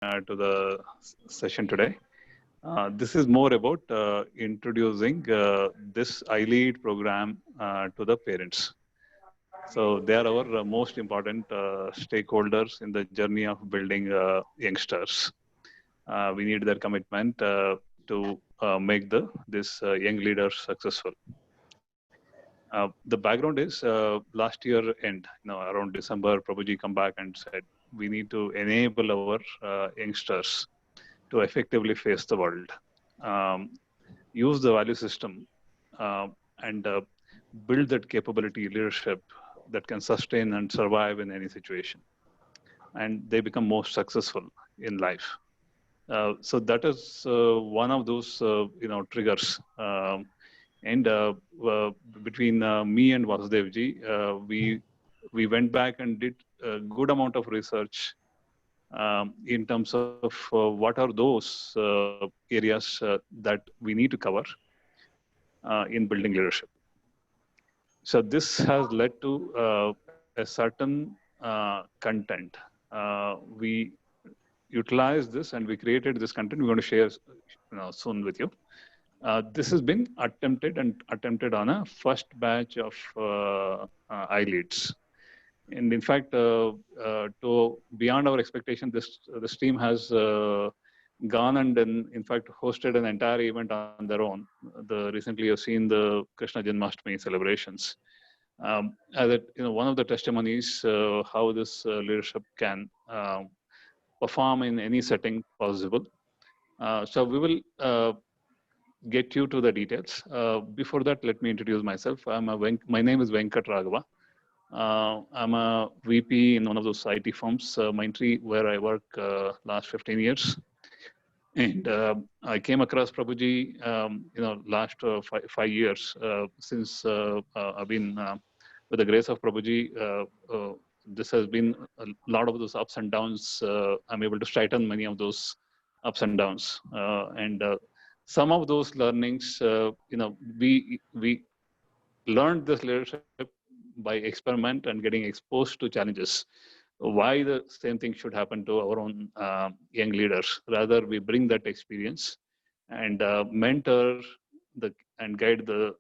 to the session today. This is more about introducing this iLead program to the parents. So they are our most important stakeholders in the journey of building youngsters. We need their commitment to make this young leaders successful. The background is last year end, around December, Prabhuji come back and said we need to enable our youngsters to effectively face the world, um, use the value system, and build that capability leadership that can sustain and survive in any situation, and they become most successful in life. So that is one of those triggers. And between me and Vasudevji, we went back and did a good amount of research in terms of what are those areas that we need to cover in building leadership. So this has led to a certain content. We utilized this and we created this content. We're going to share soon with you. This has been attempted on a first batch of iLeads. And in fact, to beyond our expectation, this team has gone and in fact hosted an entire event on their own. Recently you've seen the Krishna Janmashtami celebrations. As one of the testimonies how this leadership can perform in any setting possible. So we will get you to the details. Before that, let me introduce myself. My name is Venkat Raghava. I'm a VP in one of those IT firms, Mindtree, where I work last 15 years. And I came across Prabhuji, last 5 years since I've been, with the grace of Prabhuji, this has been a lot of those ups and downs. I'm able to straighten many of those ups and downs. And some of those learnings, we learned this leadership by experiment and getting exposed to challenges. Why the same thing should happen to our own young leaders. Rather, we bring that experience and mentor and guide the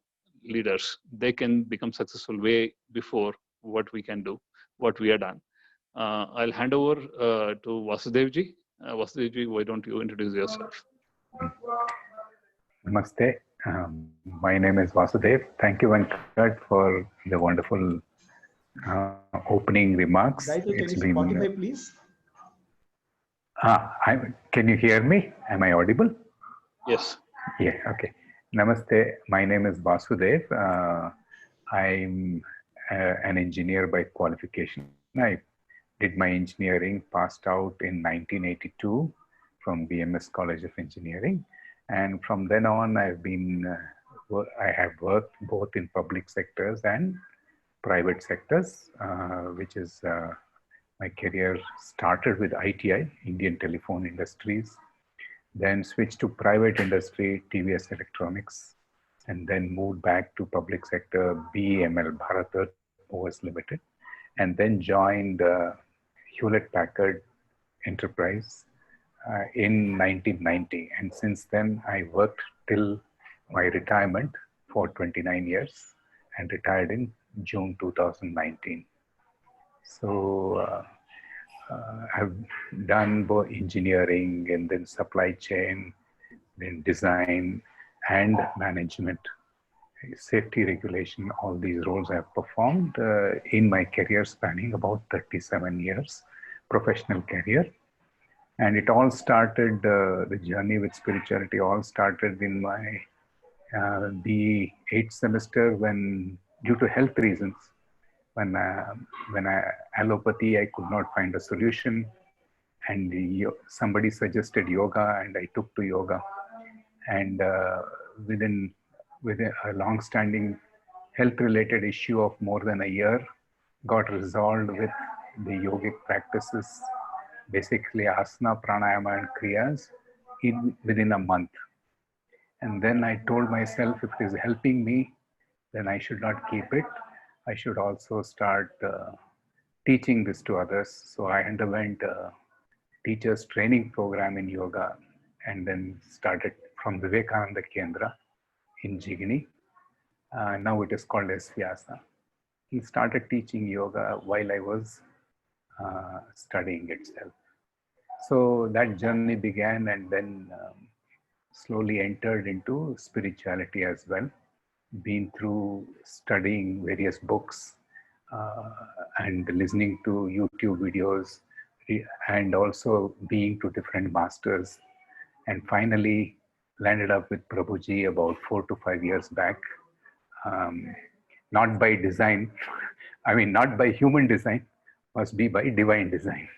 leaders. They can become successful way before what we can do, what we are done. I'll hand over to Vasudevji. Vasudevji, why don't you introduce yourself? Namaste. My name is Vasudev. Thank you, Venkat, for the wonderful opening remarks. It's been Spotify, please. Can you hear me? Am I audible? Yes. Yeah. Okay. Namaste. My name is Vasudev. I'm an engineer by qualification. I did my engineering, passed out in 1982 from BMS College of Engineering. And from then on, I have worked both in public sectors and private sectors, which is my career started with ITI, Indian Telephone Industries, then switched to private industry, TVS Electronics, and then moved back to public sector, BEML, Bharat Earth Movers Limited, and then joined Hewlett Packard Enterprise in 1990. And since then, I worked till my retirement for 29 years and retired in June 2019. So I've done both engineering and then supply chain, then design and management, safety regulation. All these roles I've performed in my career spanning about 37 years, professional career. And it all started, the journey with spirituality all started in my the 8th semester when, due to health reasons, when allopathy, I could not find a solution, and somebody suggested yoga, and I took to yoga, and within a long-standing health-related issue of more than a year, got resolved with the yogic practices, basically asana, pranayama, and kriyas, within a month. And then I told myself, if it is helping me, then I should not keep it. I should also start teaching this to others. So I underwent teachers training program in yoga, and then started from Vivekananda Kendra in Jigini. Now it is called as Vyasa. He started teaching yoga while I was studying itself. So that journey began, and then slowly entered into spirituality as well. Been through studying various books and listening to YouTube videos, and also being to different masters, and finally landed up with Prabhuji about 4 to 5 years back. Not by design, I mean, not by human design, must be by divine design.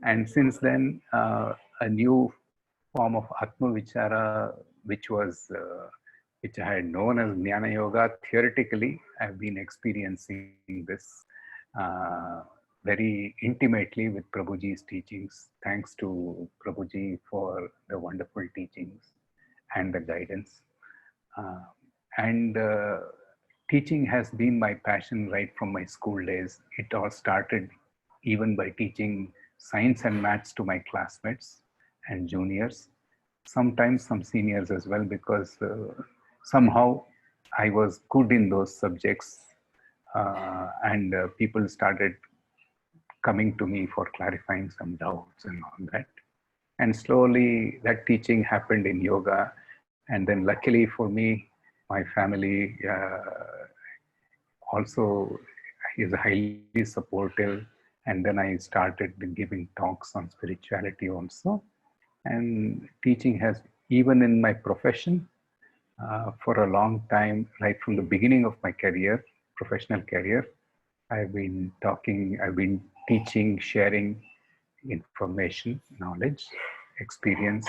And since then, a new form of Atma Vichara, which I had known as Jnana Yoga, theoretically, I've been experiencing this very intimately with Prabhuji's teachings. Thanks to Prabhuji for the wonderful teachings and the guidance. And teaching has been my passion right from my school days. It all started even by teaching science and maths to my classmates and juniors, sometimes some seniors as well, because somehow I was good in those subjects, and people started coming to me for clarifying some doubts and all that. And slowly that teaching happened in yoga. And then luckily for me, my family also is highly supportive. And then I started giving talks on spirituality also. And teaching has, even in my profession, for a long time, right from the beginning of my career, professional career, I've been teaching, sharing information, knowledge, experience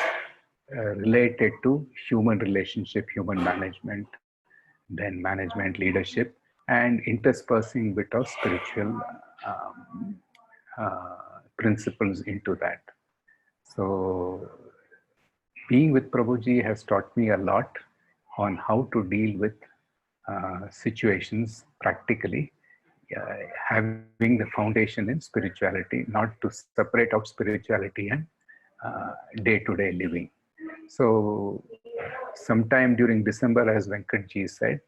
related to human relationship, human management, then management leadership, and interspersing bit of spiritual principles into that. So being with Prabhuji has taught me a lot on how to deal with situations practically, having the foundation in spirituality, not to separate out spirituality and day-to-day living. So sometime during December, as Venkatji said,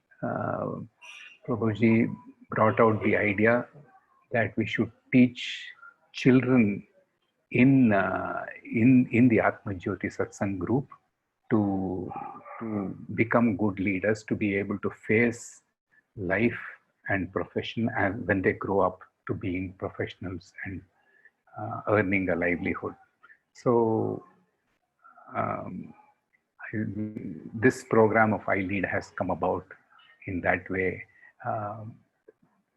Prabhuji brought out the idea that we should teach children in the Atma Jyoti Satsang group to become good leaders, to be able to face life and profession as when they grow up to being professionals and earning a livelihood. So this program of iLead has come about in that way.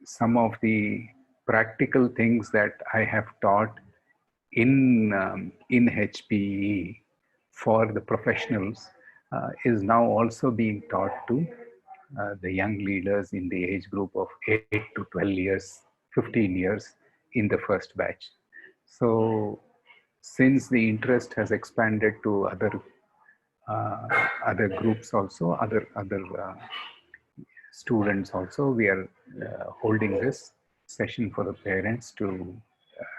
Some of the practical things that I have taught in HPE for the professionals is now also being taught to the young leaders in the age group of 8 to 12 years, 15 years in the first batch. So since the interest has expanded to other groups also, other students also, we are holding this session for the parents to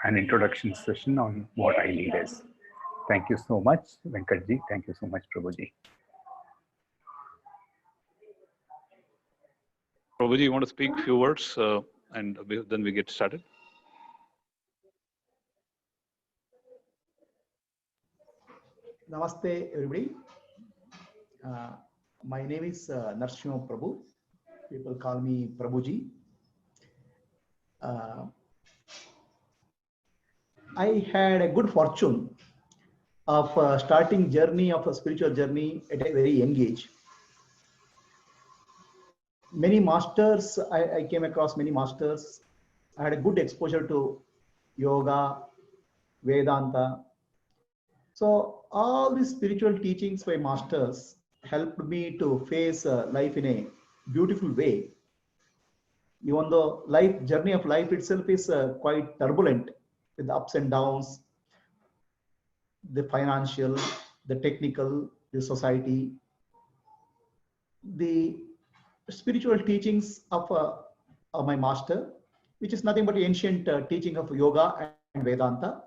an introduction session on what iLead is. Thank you so much, Venkatji. Thank you so much, Prabhuji. Prabhuji, you want to speak a few words and then we get started? Namaste, everybody. My name is Narsimha Prabhu. People call me Prabhuji. I had a good fortune of starting journey of a spiritual journey at a very young age. Many masters, I came across many masters. I had a good exposure to yoga, Vedanta. So all these spiritual teachings by masters helped me to face life in a beautiful way. Even though journey of life itself is quite turbulent with the ups and downs, the financial, the technical, the society, the spiritual teachings of my master, which is nothing but the ancient teaching of yoga and Vedanta,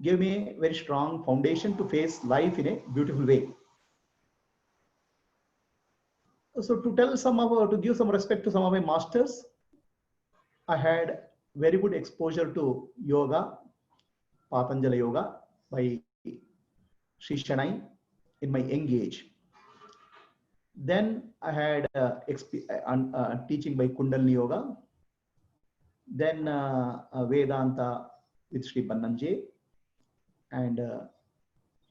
gave me a very strong foundation to face life in a beautiful way. So to give some respect to some of my masters, I had very good exposure to yoga, Patanjali Yoga by Sri Shanai in my young age. Then I had teaching by Kundalini Yoga. Then Vedanta with Sri Bannanje, and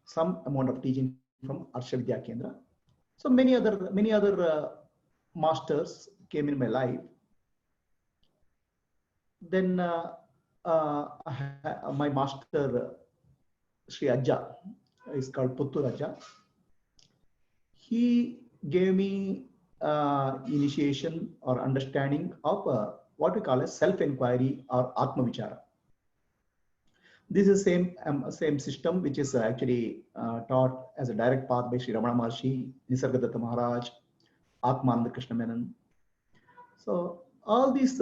some amount of teaching from Arsha Vidya Kendra. So many other masters came in my life. Then my master Sri Ajja is called Puttur Ajja. He gave me initiation or understanding of what we call as self-inquiry or Atma Vichara. This is same system which is actually taught as a direct path by Sri Ramana Maharshi, Nisargadatta Maharaj, Atmananda Krishna Menon. So all these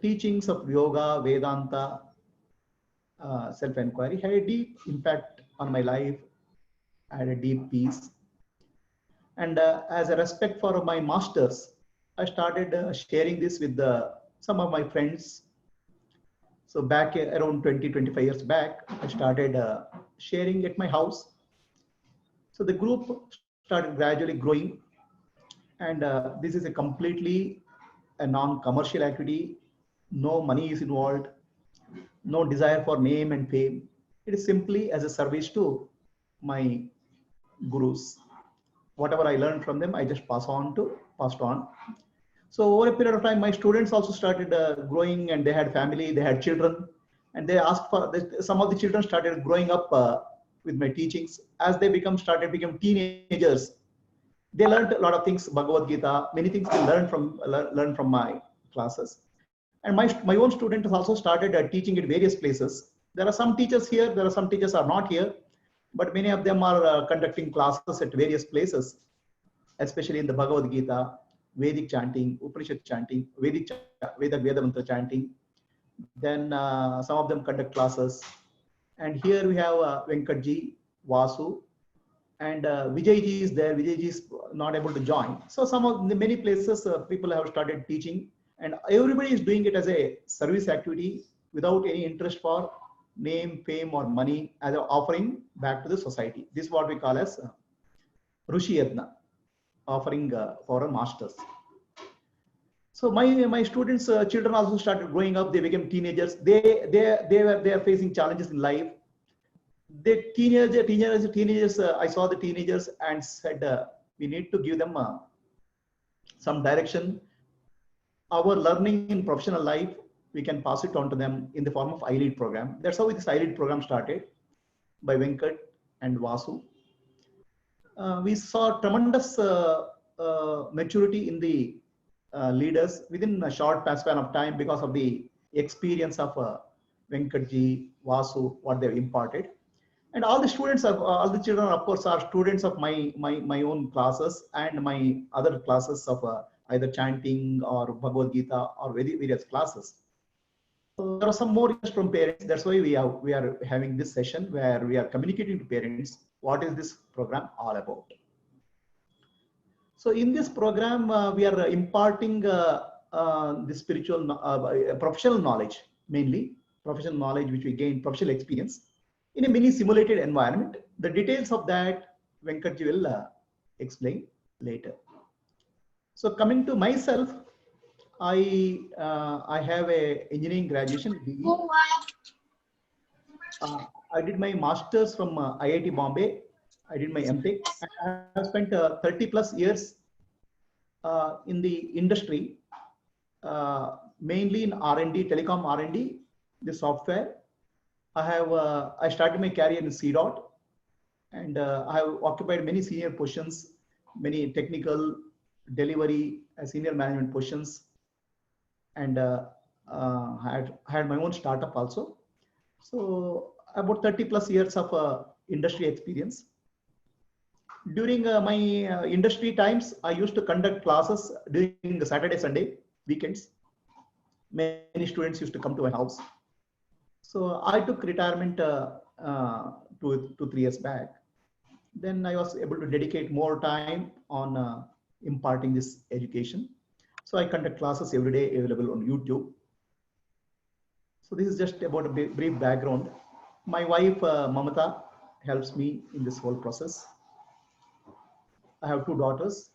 teachings of yoga, Vedanta, self-inquiry had a deep impact on my life. I had a deep peace. And as a respect for my masters, I started sharing this with some of my friends. So back around 25 years back, I started sharing at my house. So the group started gradually growing. And this is a completely a non-commercial activity. No money is involved. No desire for name and fame. It is simply as a service to my gurus. Whatever I learned from them, I just passed on. So over a period of time, my students also started growing, and they had family, they had children, and they asked for some of the children started growing up with my teachings. As they become teenagers, they learned a lot of things, Bhagavad Gita, many things they learned from my classes. And my own students also started teaching at various places. There are some teachers here, there are some teachers are not here, but many of them are conducting classes at various places, especially in the Bhagavad Gita, Vedic chanting, Upanishad chanting, Veda Mantra chanting. Then some of them conduct classes. And here we have Venkatji, Vasu, and Vijayji is there. Vijayji is not able to join. So some of the many places people have started teaching, and everybody is doing it as a service activity without any interest for name, fame, or money, as an offering back to the society. This is what we call as Rushi Yadna, offering for a masters. So my students, children also started growing up. They became teenagers. They are facing challenges in life. The teenagers. I saw the teenagers and said, we need to give them some direction. Our learning in professional life, we can pass it on to them in the form of iLead program. That's how this iLead program started by Venkat and Vasu. We saw tremendous maturity in the leaders within a short span of time because of the experience of Venkatji, Vasu, what they've imparted. And all the students, all the children, of course, are students of my own classes and my other classes of either chanting or Bhagavad Gita or various classes. So there are some more interest from parents. That's why we are having this session where we are communicating to parents what is this program all about. So in this program, we are imparting the spiritual, professional knowledge, mainly professional knowledge which we gain, professional experience in a mini simulated environment. The details of that Venkatji will explain later. So coming to myself, I have a engineering graduation. I did my master's from IIT Bombay. I did my MTech. I have spent 30 plus years in the industry, mainly in R&D, telecom R&D, the software. I started my career in CDOT, and I have occupied many senior positions, many technical, delivery, senior management positions, and had my own startup also. So about 30 plus years of industry experience. During my industry times, I used to conduct classes during the Saturday, Sunday, weekends. Many students used to come to my house. So I took retirement 2 3 years back. Then I was able to dedicate more time on imparting this education. So I conduct classes every day available on YouTube. So this is just about a brief background. My wife, Mamata, helps me in this whole process. I have 2 daughters.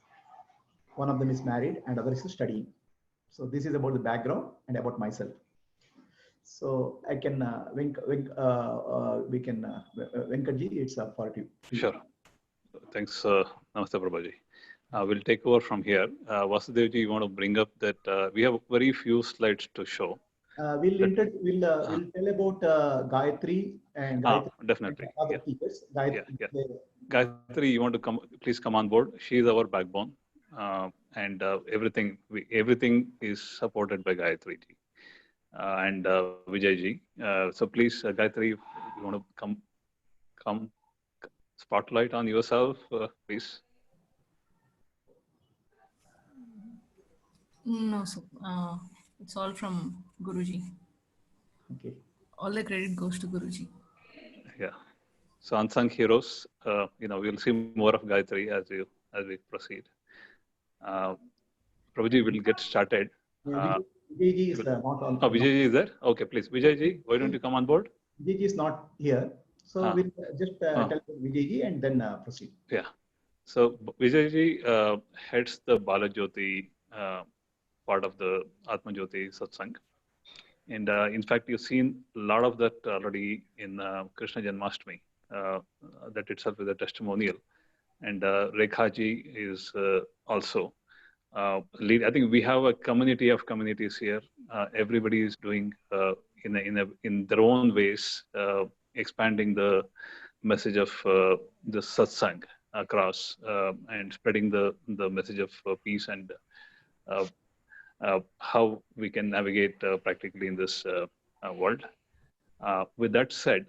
One of them is married and other is studying. So this is about the background and about myself. So I can, Venkatji, it's for you. Sure. Thanks, Namaste Prabhaji. We'll take over from here. Vasudevji, you want to bring up that we have very few slides to show. We'll tell about Gayatri and Gayatri definitely. and other teachers. Gayatri, Gayatri, you want to please come on board. She is our backbone, and everything is supported by Gayatri ji and Vijay ji. So please, Gayatri, you want to come spotlight on yourself, please. No, sir. It's all from Guruji. Okay. All the credit goes to Guruji. Yeah. So unsung heroes, we'll see more of Gayatri as we proceed. Prabhuji will get started. Vijay ji is not on. Oh, Vijay ji is there? Okay, please. Vijay ji, why don't you come on board? Vijay ji is not here. So we'll just tell Vijay ji and then proceed. Yeah. So Vijay ji heads the Balajyoti part of the Atma Jyoti Satsang. And in fact, you've seen a lot of that already in Krishna Janmashtami. That itself is a testimonial. And Rekha ji is also lead. I think we have a community of communities here. Everybody is doing in their own ways, expanding the message of the Satsang across and spreading the message of peace and how we can navigate practically in this world. With that said,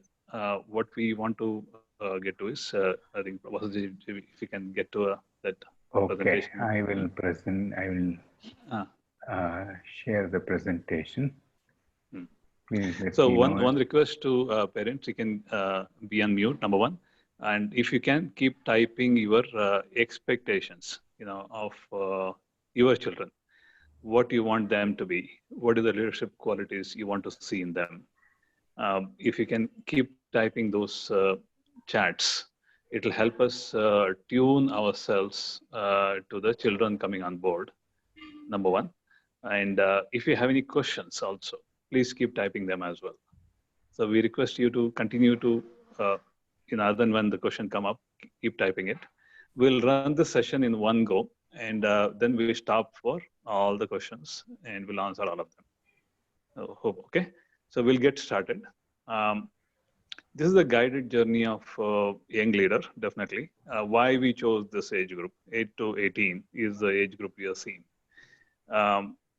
what we want to get to is, I think, if you can get to that presentation. I will share the presentation. Please let so me one know. request to parents, you can be on mute, number one. And if you can, keep typing your expectations, of your children. What you want them to be, what are the leadership qualities you want to see in them. If you can keep typing those chats, it will help us tune ourselves to the children coming on board, number one. And if you have any questions also, please keep typing them as well. So we request you to continue to, other than when the question come up, keep typing it. We'll run the session in one go, and then we stop for all the questions and we'll answer all of them. Okay, so we'll get started. This is a guided journey of young leader, definitely. Why we chose this age group, 8 to 18 is the age group we are seeing.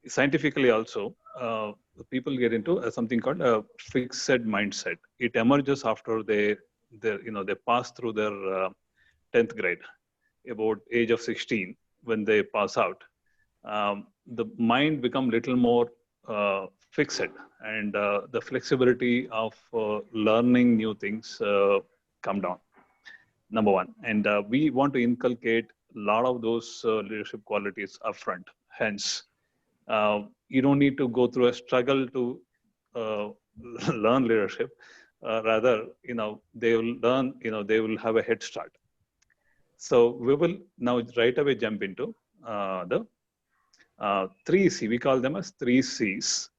Scientifically also, people get into something called a fixed mindset. It emerges after they pass through their 10th grade, about age of 16. When they pass out, the mind become little more fixed, and the flexibility of learning new things come down, number one. And we want to inculcate a lot of those leadership qualities upfront. Hence, you don't need to go through a struggle to learn leadership. Rather, they will learn, they will have a head start. So we will now right away jump into the 3C. We call them as 3 Cs.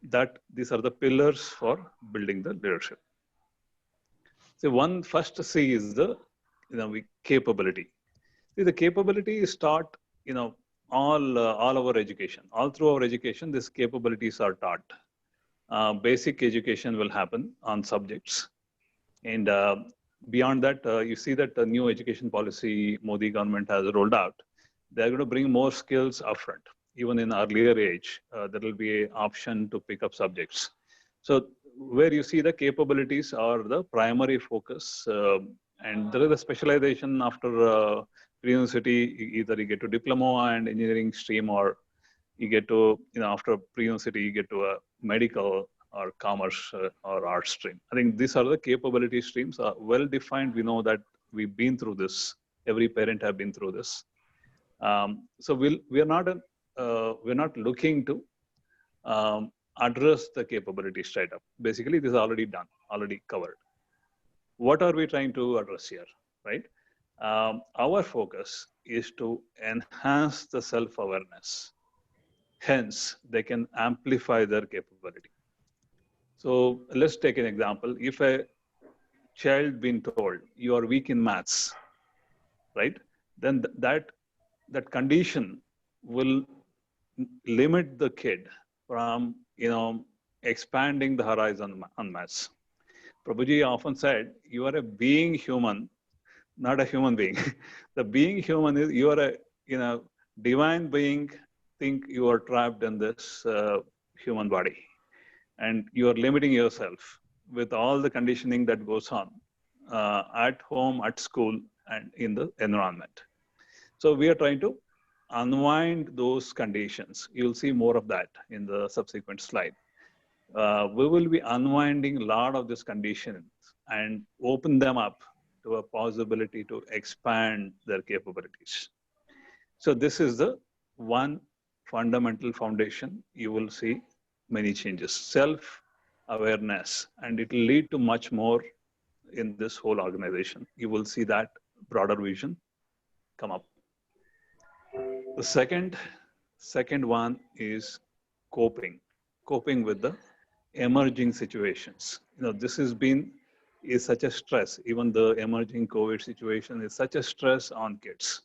That these are the pillars for building the leadership. So first C is the capability. See, the capability is taught all our education. All through our education, these capabilities are taught. Basic education will happen on subjects, and beyond that, you see that the new education policy Modi government has rolled out. They're going to bring more skills upfront. Even in earlier age, there will be an option to pick up subjects. So where you see the capabilities are the primary focus, and there is a specialization after pre-university. Either you get to diploma and engineering stream, or you get to, after pre-university, you get to a medical or commerce or art stream. I think these are the capability streams, well defined. We know that we've been through this. Every parent have been through this. So we're not looking to address the capability straight up. Basically, this is already done, already covered. What are we trying to address here, right? Our focus is to enhance the self-awareness. Hence, they can amplify their capability. So let's take an example. If a child been told you are weak in maths, right? Then that condition will limit the kid from expanding the horizon on maths. Prabhuji often said, "You are a being human, not a human being." The being human is you are a divine being. Think you are trapped in this human body, and you are limiting yourself with all the conditioning that goes on at home, at school, and in the environment. So we are trying to unwind those conditions. You'll see more of that in the subsequent slide. We will be unwinding a lot of these conditions and open them up to a possibility to expand their capabilities. So this is the one fundamental foundation. You will see many changes, self-awareness, and it will lead to much more in this whole organization. You will see that broader vision come up. The second one is coping with the emerging situations. This is such a stress. Even the emerging COVID situation is such a stress on kids.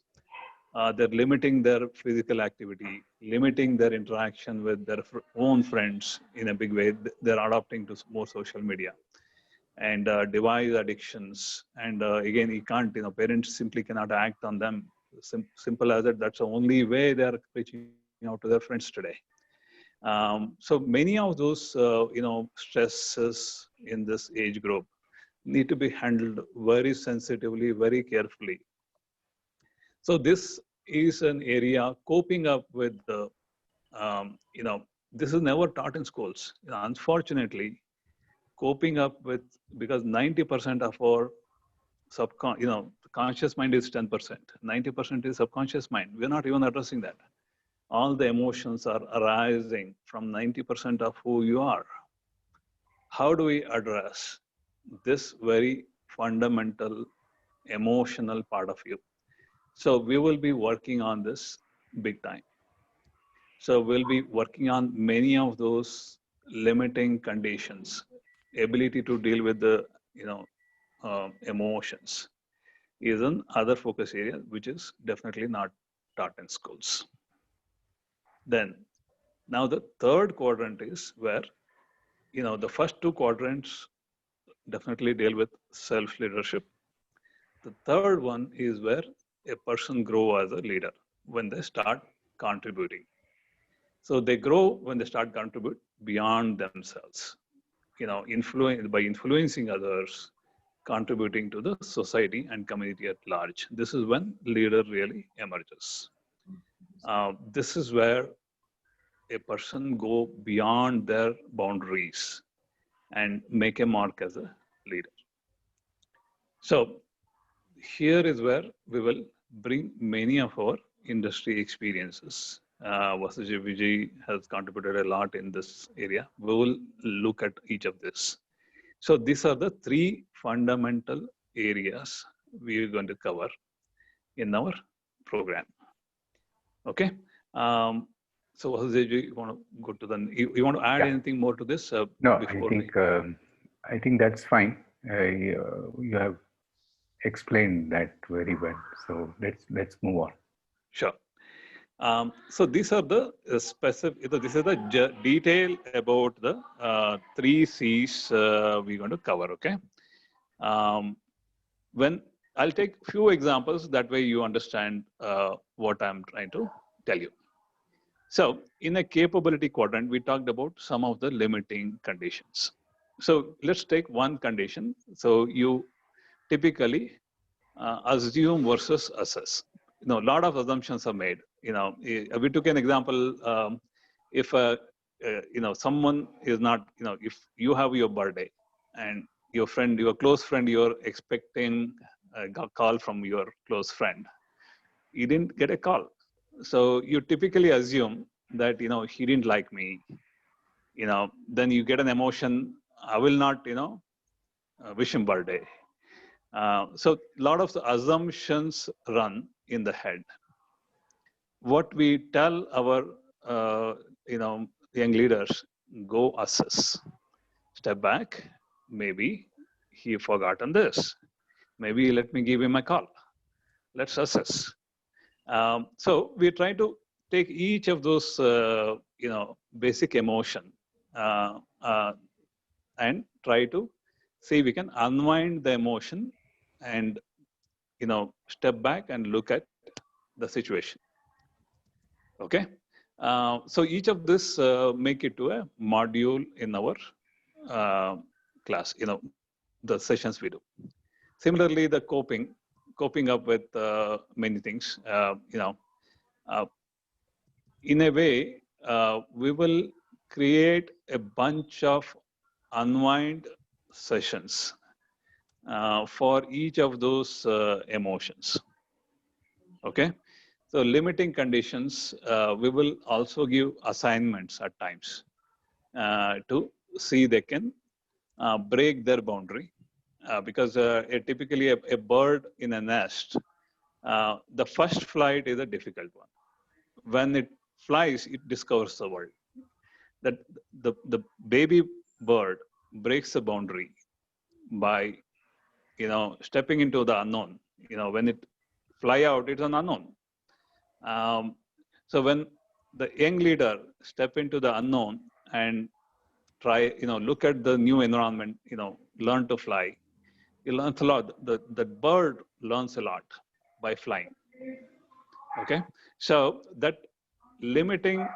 They're limiting their physical activity, limiting their interaction with their own friends in a big way. They're adopting to more social media and device addictions. And again, you can't, parents simply cannot act on them. Simple as that. That's the only way they're reaching out to their friends today. So many of those, stresses in this age group need to be handled very sensitively, very carefully. So this is an area coping up with the, this is never taught in schools. Unfortunately, coping up with, because 90% of our conscious mind is 10%, 90% is subconscious mind. We're not even addressing that. All the emotions are arising from 90% of who you are. How do we address this very fundamental emotional part of you? So we will be working on this big time. So we'll be working on many of those limiting conditions, ability to deal with the emotions is another focus area, which is definitely not taught in schools. Then, now the third quadrant is where, the first two quadrants definitely deal with self-leadership. The third one is where a person grows as a leader when they start contributing. So they grow when they start contribute beyond themselves, by influencing others, contributing to the society and community at large. This is when leader really emerges. This is where a person go beyond their boundaries and make a mark as a leader. So here is where we will bring many of our industry experiences. Vasudev Vijay has contributed a lot in this area. We will look at each of this. So these are the three fundamental areas we are going to cover in our program. Okay. So Vasudev, you want to go to you want to add anything more to this? No, I think that's fine. You have explained that very well. So let's move on. Sure. So these are the specific. This is the detail about the 3 C's we're going to cover. Okay. When I'll take few examples, that way you understand what I'm trying to tell you. So in a capability quadrant, we talked about some of the limiting conditions. So let's take one condition. So you typically assume versus assess. A lot of assumptions are made. We took an example. If a someone is not, if you have your birthday and your friend, your close friend, you're expecting a call from your close friend, you didn't get a call. So you typically assume that, he didn't like me, then you get an emotion, I will not, wish him birthday. So a lot of the assumptions run in the head. What we tell our, young leaders, go assess, step back. Maybe he forgotten this. Maybe let me give him a call. Let's assess. So we try to take each of those, basic emotion and try to see we can unwind the emotion and, step back and look at the situation. Okay. So each of this make it to a module in our class, the sessions we do. Similarly, the coping up with many things, in a way, we will create a bunch of unwind sessions for each of those emotions. Okay. So limiting conditions, we will also give assignments at times to see they can break their boundary. Because typically a bird in a nest, the first flight is a difficult one. When it flies, it discovers the world. That the baby bird breaks the boundary by, stepping into the unknown. When it fly out, it's an unknown. So when the young leader step into the unknown and try, look at the new environment, learn to fly, he learns a lot. The bird learns a lot by flying. Okay. So that limiting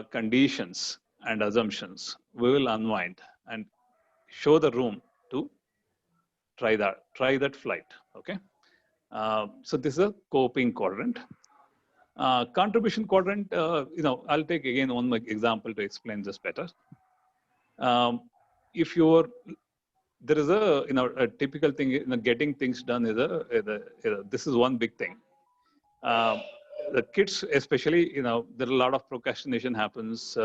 conditions and assumptions, we will unwind and show the room to try that flight. Okay. So this is a coping quadrant. Contribution quadrant, I'll take again one example to explain this better. If you're, there is a typical thing, getting things done is this is one big thing. The kids, especially, there are a lot of procrastination happens.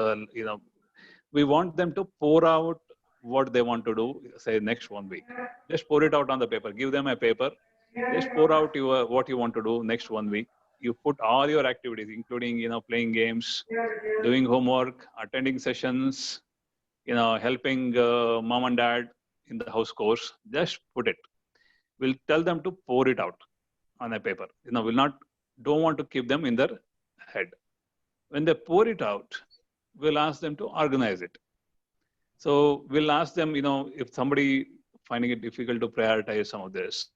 We want them to pour out what they want to do, say next 1 week. Just pour it out on the paper. Give them a paper. Just pour out what you want to do next 1 week. You put all your activities, including, playing games, doing homework, attending sessions, helping mom and dad in the house course. Just put it. We'll tell them to pour it out on a paper. We'll don't want to keep them in their head. When they pour it out, we'll ask them to organize it. So we'll ask them, if somebody finding it difficult to prioritize some of this,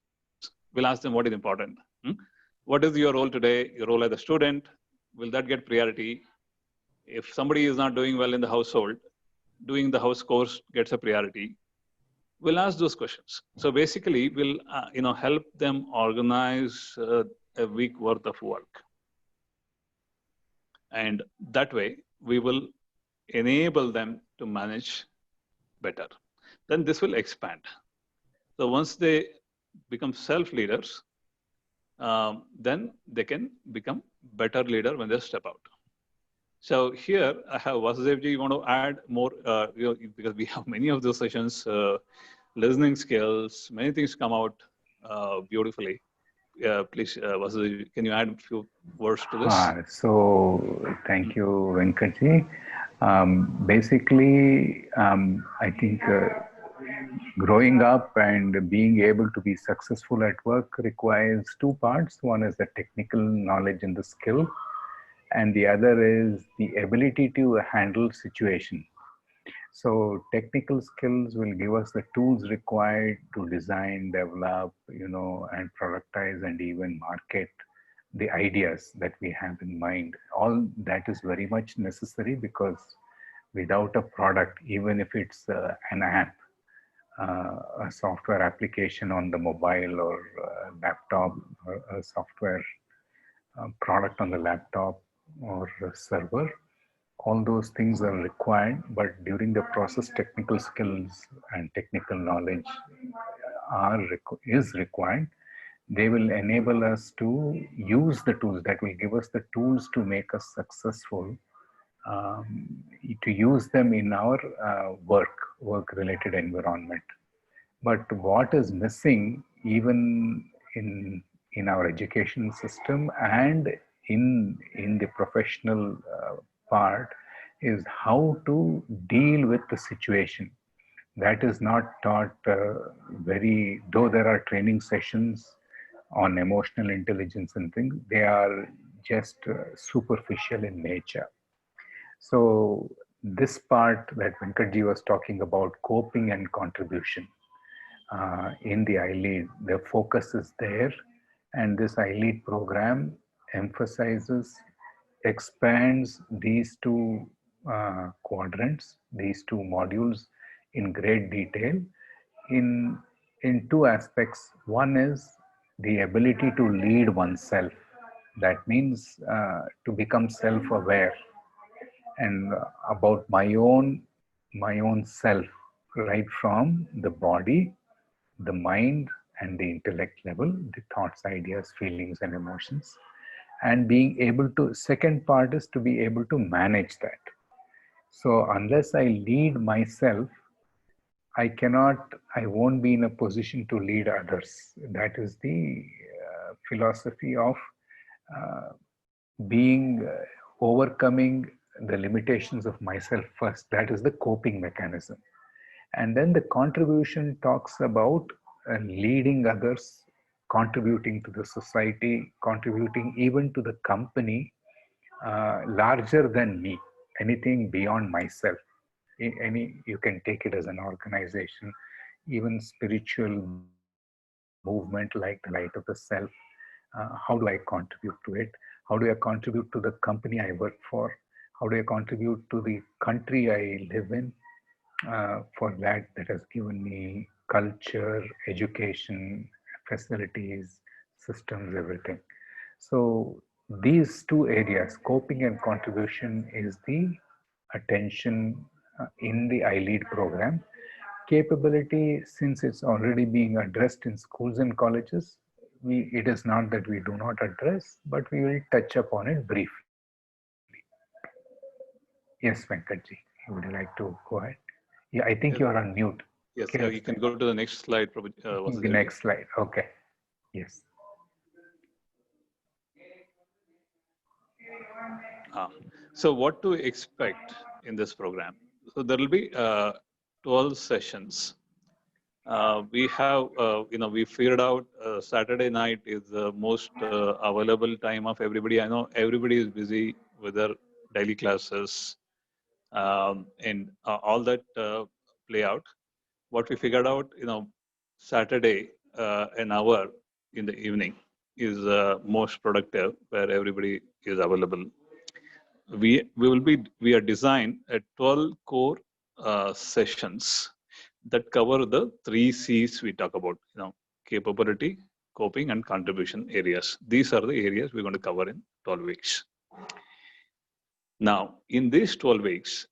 we'll ask them what is important. What is your role today? Your role as a student, will that get priority? If somebody is not doing well in the household, doing the house course gets a priority. We'll ask those questions. So basically, we'll help them organize a week worth of work. And that way, we will enable them to manage better. Then this will expand. So once they become self-leaders, then they can become better leader when they step out. So here I have Vasudevji, you want to add more, because we have many of those sessions, listening skills, many things come out beautifully. Please, Vasudevji, can you add a few words to this? So thank you, Venkatji. Basically, I think growing up and being able to be successful at work requires two parts. One is the technical knowledge and the skill, and the other is the ability to handle situation. So technical skills will give us the tools required to design, develop, and productize and even market the ideas that we have in mind. All that is very much necessary, because without a product, even if it's an app, a software application on the mobile or laptop, or a software product on the laptop or server, all those things are required, but during the process, technical skills and technical knowledge is required. They will enable us to use the tools, that will give us the tools to make us successful, to use them in our work-related environment. But what is missing, even in our education system and in the professional part, is how to deal with the situation. That is not taught though there are training sessions on emotional intelligence and things, they are just superficial in nature. So this part that Venkatji was talking about, coping and contribution, in the iLead, the focus is there, and this iLead program emphasizes, expands these two quadrants, these two modules in great detail in two aspects. One is the ability to lead oneself. That means to become self-aware and about my own self, right from the body, the mind, and the intellect level, the thoughts, ideas, feelings, and emotions. And being able to, second part is to be able to manage that. So unless I lead myself, I won't be in a position to lead others. That is the philosophy of overcoming the limitations of myself first. That is the coping mechanism. And then the contribution talks about leading others, contributing to the society, contributing even to the company, larger than me, anything beyond myself. You can take it as an organization, even spiritual movement like the light of the self. How do I contribute to it? How do I contribute to the company I work for? How do I contribute to the country I live in? For that has given me culture, education, facilities, systems, everything. So these two areas, coping and contribution, is the attention in the iLead program. Capability, since it's already being addressed in schools and colleges, it is not that we do not address, but we will touch upon it briefly. Yes, Venkatji, would you like to go ahead? Yeah, I think you are on mute. Yes, you can go to the next slide. The next slide. Okay. Yes. So what to expect in this program? So there will be 12 sessions. We have, we figured out Saturday night is the most available time of everybody. I know everybody is busy with their daily classes and all that play out. What we figured out, Saturday, an hour in the evening is most productive, where everybody is available. We are designed at 12 core sessions that cover the 3 C's we talk about, capability, coping, and contribution areas. These are the areas we're going to cover in 12 weeks. Now, in these 12 weeks,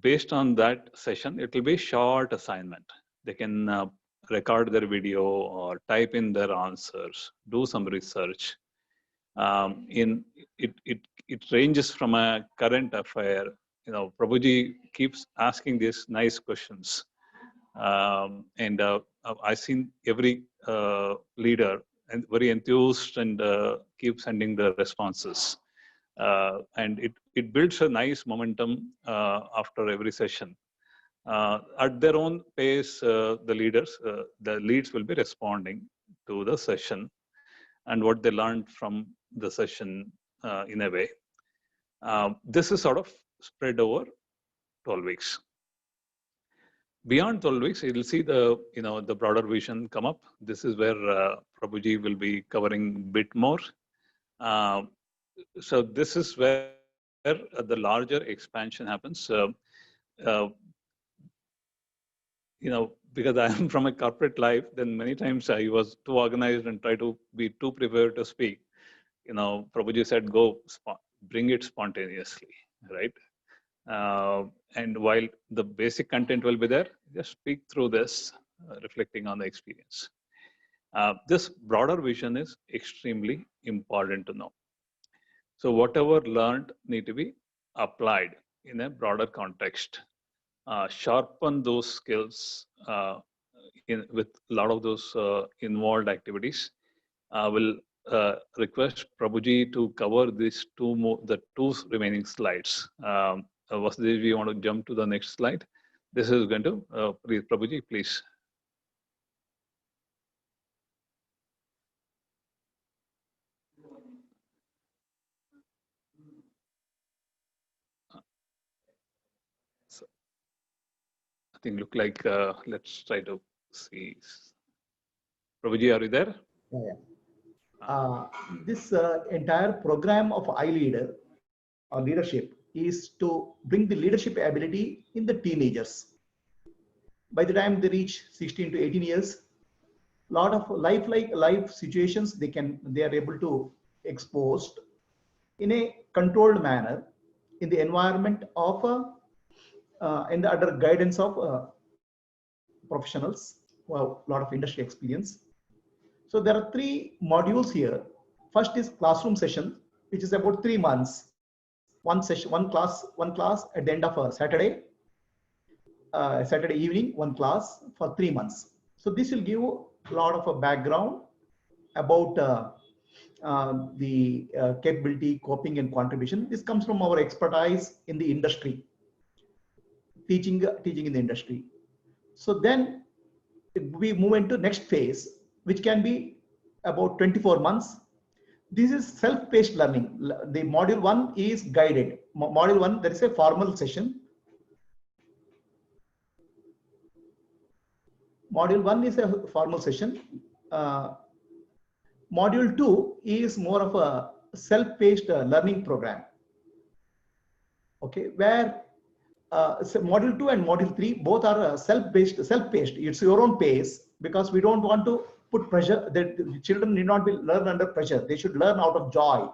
based on that session, it will be a short assignment. They can record their video or type in their answers, do some research. It ranges from a current affair. Prabhuji keeps asking these nice questions. And I've seen every leader and very enthused and keep sending the responses. And it builds a nice momentum after every session. At their own pace, the leads will be responding to the session and what they learned from the session in a way. This is sort of spread over 12 weeks. Beyond 12 weeks, you'll see the broader vision come up. This is where Prabhuji will be covering a bit more. So this is where the larger expansion happens. Because I am from a corporate life, then many times I was too organized and try to be too prepared to speak. Prabhuji said, go bring it spontaneously, right? And while the basic content will be there, just speak through this, reflecting on the experience. This broader vision is extremely important to know. So whatever learned need to be applied in a broader context. Sharpen those skills with a lot of those involved activities. Will request Prabhuji to cover these the two remaining slides. Vasudev, you want to jump to the next slide? This is going to, please, Prabhuji, please. So, I think look like, let's try to see. Prabhuji, are you there? Yeah. This entire program of iLeader or leadership is to bring the leadership ability in the teenagers. By the time they reach 16 to 18 years, lot of life situations they are able to exposed in a controlled manner in the environment of in the under guidance of professionals who have a lot of industry experience. So there are 3 modules here. First is classroom session, which is about 3 months. One session, one class at the end of a Saturday evening, one class for 3 months. So this will give a lot of a background about the capability, coping, and contribution. This comes from our expertise in the industry, teaching in the industry. So then we move into next phase, which can be about 24 months. This is self-paced learning. The module 1 is guided. Module 1, there is a formal session. Module 1 is a formal session. Module 2 is more of a self-paced learning program. Okay, where so module 2 and module 3 both are self-paced. It's your own pace, because we don't want to put pressure. The children need not be learn under pressure. They should learn out of joy.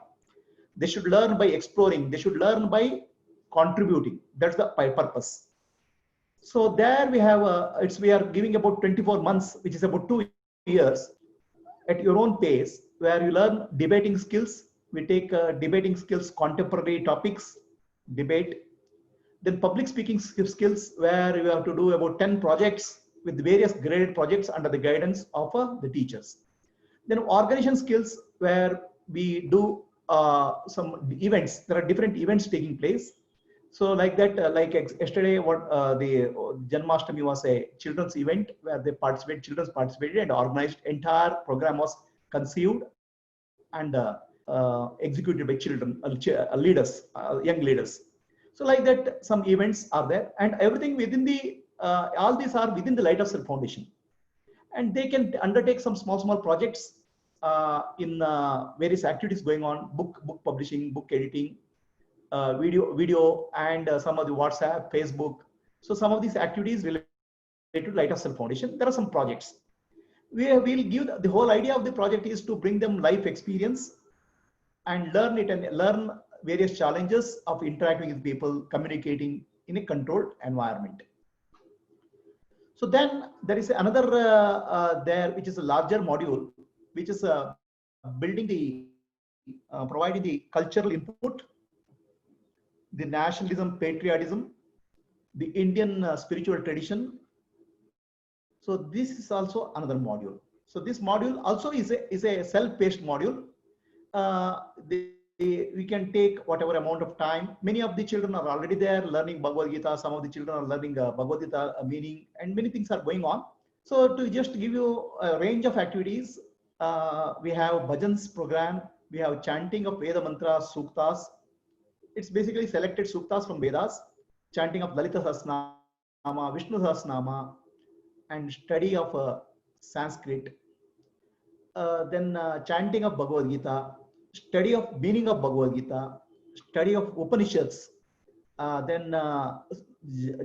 They should learn by exploring. They should learn by contributing. That's the purpose. So there we have we are giving about 24 months, which is about 2 years, at your own pace, where you learn debating skills. We take debating skills, contemporary topics, debate. Then public speaking skills, where you have to do about 10 projects with various graded projects under the guidance of the teachers. Then organization skills, where we do some events. There are different events taking place. So like that, like yesterday, what the Janmashtami was a children's event where children participated and organized. Entire program was conceived and executed by children, leaders, young leaders. So like that, some events are there, and everything within the all these are within the Light of Self Foundation, and they can undertake some small projects in various activities going on: book publishing, book editing, video, and some of the WhatsApp, Facebook. So some of these activities related to Light of Self Foundation. There are some projects. We will give the whole idea of the project is to bring them life experience and learn it, and learn various challenges of interacting with people, communicating in a controlled environment. So then there is another there, which is a larger module, which is building the providing the cultural input, the nationalism, patriotism, the Indian spiritual tradition. So this is also another module. So this module also is a self-paced module. We can take whatever amount of time. Many of the children are already there learning Bhagavad Gita. Some of the children are learning Bhagavad Gita meaning, and many things are going on. So to just give you a range of activities, we have bhajans program. We have chanting of Veda mantras, suktas. It's basically selected suktas from Vedas, chanting of Lalita Sahasranama, Vishnu Sahasranama, and study of Sanskrit. Then chanting of Bhagavad Gita, study of meaning of Bhagavad Gita, study of Upanishads, then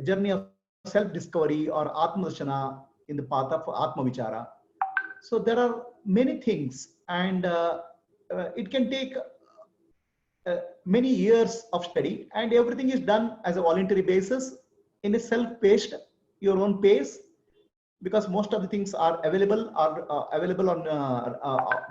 journey of self-discovery or Atma-darshana in the path of Atma-vichara. So there are many things, and it can take many years of study, and everything is done as a voluntary basis in a self-paced, your own pace, because most of the things are available on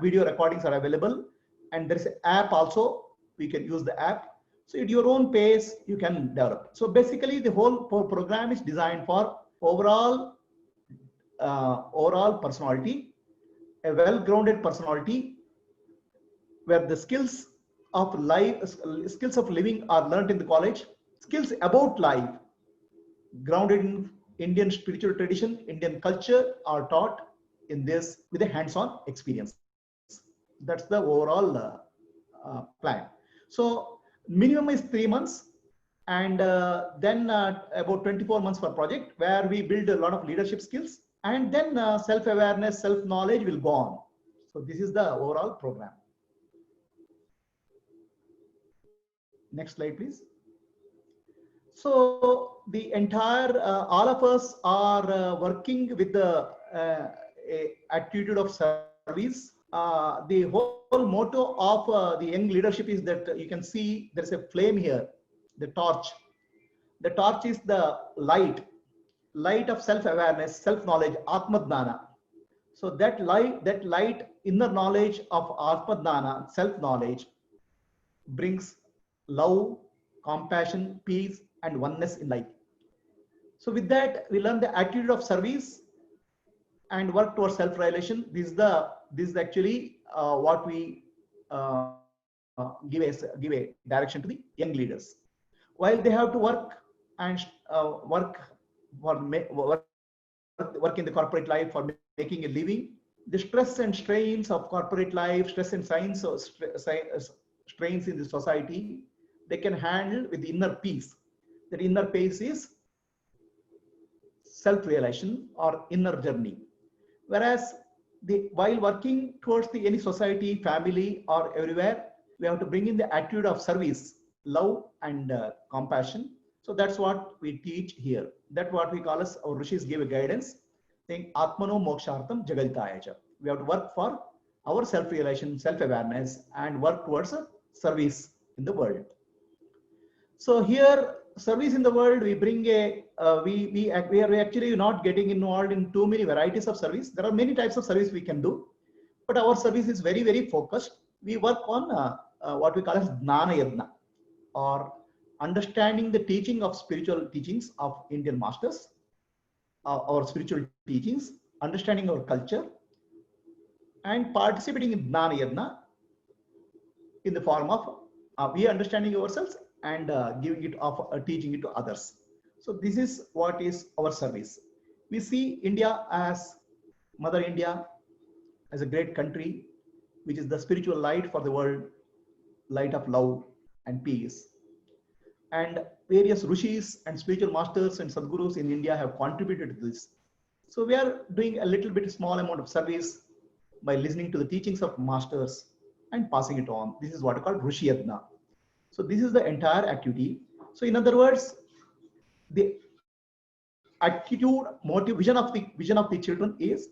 video recordings are available, and there is an app also. We can use the app. So at your own pace, you can develop. So basically, the whole program is designed for overall personality, a well-grounded personality, where the skills of living are learned in the college. Skills about life, grounded in Indian spiritual tradition, Indian culture, are taught in this with a hands-on experience. That's the overall plan. So minimum is 3 months, and then about 24 months for project, where we build a lot of leadership skills, and then self-awareness, self-knowledge will go on. So this is the overall program. Next slide, please. So the entire, all of us are working with the attitude of service. The whole motto of the young leadership is that you can see there's a flame here, the torch. The torch is the light of self-awareness, self-knowledge, Atmadnana. So that light, inner knowledge of Atmadnana, self-knowledge, brings love, compassion, peace, and oneness in life. So with that, we learn the attitude of service and work towards self-realization. This is actually what we give a direction to the young leaders. While they have to work and work in the corporate life for making a living, the stress and strains of corporate life, stress and strains in the society, they can handle with the inner peace. That inner peace is self-realization or inner journey. Whereas while working towards any society, family, or everywhere, we have to bring in the attitude of service, love, and compassion. So that's what we teach here. That's what we call as our rishis give a guidance, saying Atmano Mokshartham Jagaditayaja. We have to work for our self-realization, self-awareness, and work towards service in the world. So here, service in the world, we bring we are actually not getting involved in too many varieties of service. There are many types of service we can do, but our service is very, very focused. We work on what we call as Jnana Yajna, or understanding the teaching of spiritual teachings of Indian masters, our spiritual teachings, understanding our culture, and participating in Jnana Yajna in the form of we understanding ourselves and giving it off, teaching it to others. So this is what is our service. We see India as Mother India, as a great country, which is the spiritual light for the world, light of love and peace. And various rishis and spiritual masters and sadgurus in India have contributed to this. So we are doing a little bit small amount of service by listening to the teachings of masters and passing it on. This is what is called Rishi Yajna. So this is the entire activity. So in other words, the attitude, motive, vision of the children is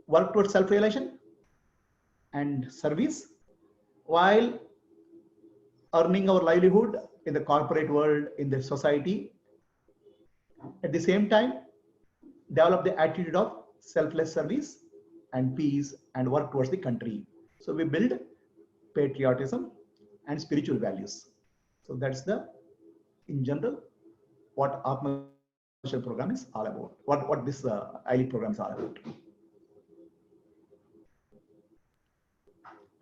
work towards self-realization and service, while earning our livelihood in the corporate world, in the society. At the same time, develop the attitude of selfless service and peace and work towards the country. So we build patriotism and spiritual values. So that's in general, what Atma program is all about. What this ILEAD program is all about.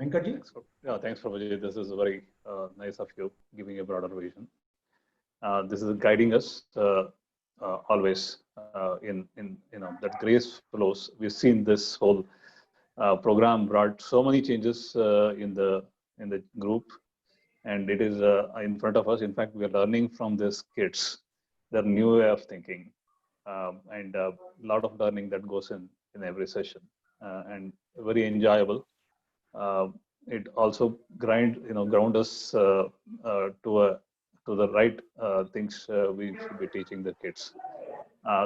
Venkatji? Yeah, thanks, Prabhuji. This is very nice of you, giving a broader vision. This is guiding us always in that grace flows. We've seen this whole program brought so many changes in the group, and it is in front of us. In fact, we are learning from these kids their new way of thinking, and a lot of learning that goes in every session, and very enjoyable. It also ground us to the right things we should be teaching the kids.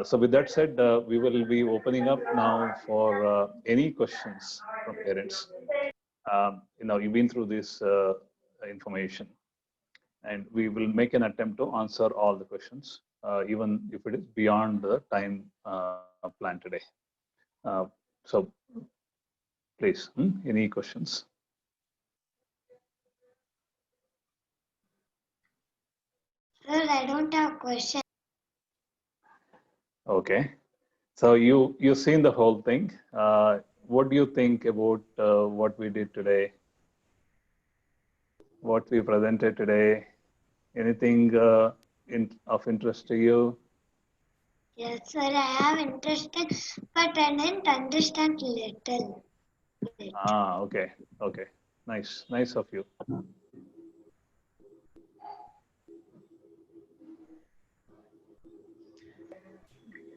So with that said, we will be opening up now for any questions from parents. you've been through this information, and we will make an attempt to answer all the questions, even if it is beyond the time planned today. So please, any questions? Sir, I don't have question. Okay. So you've seen the whole thing. What do you think about what we did today? What we presented today? Anything of interest to you? Yes, sir, I have interested, but I didn't understand little. Okay. Okay. Nice. Nice of you.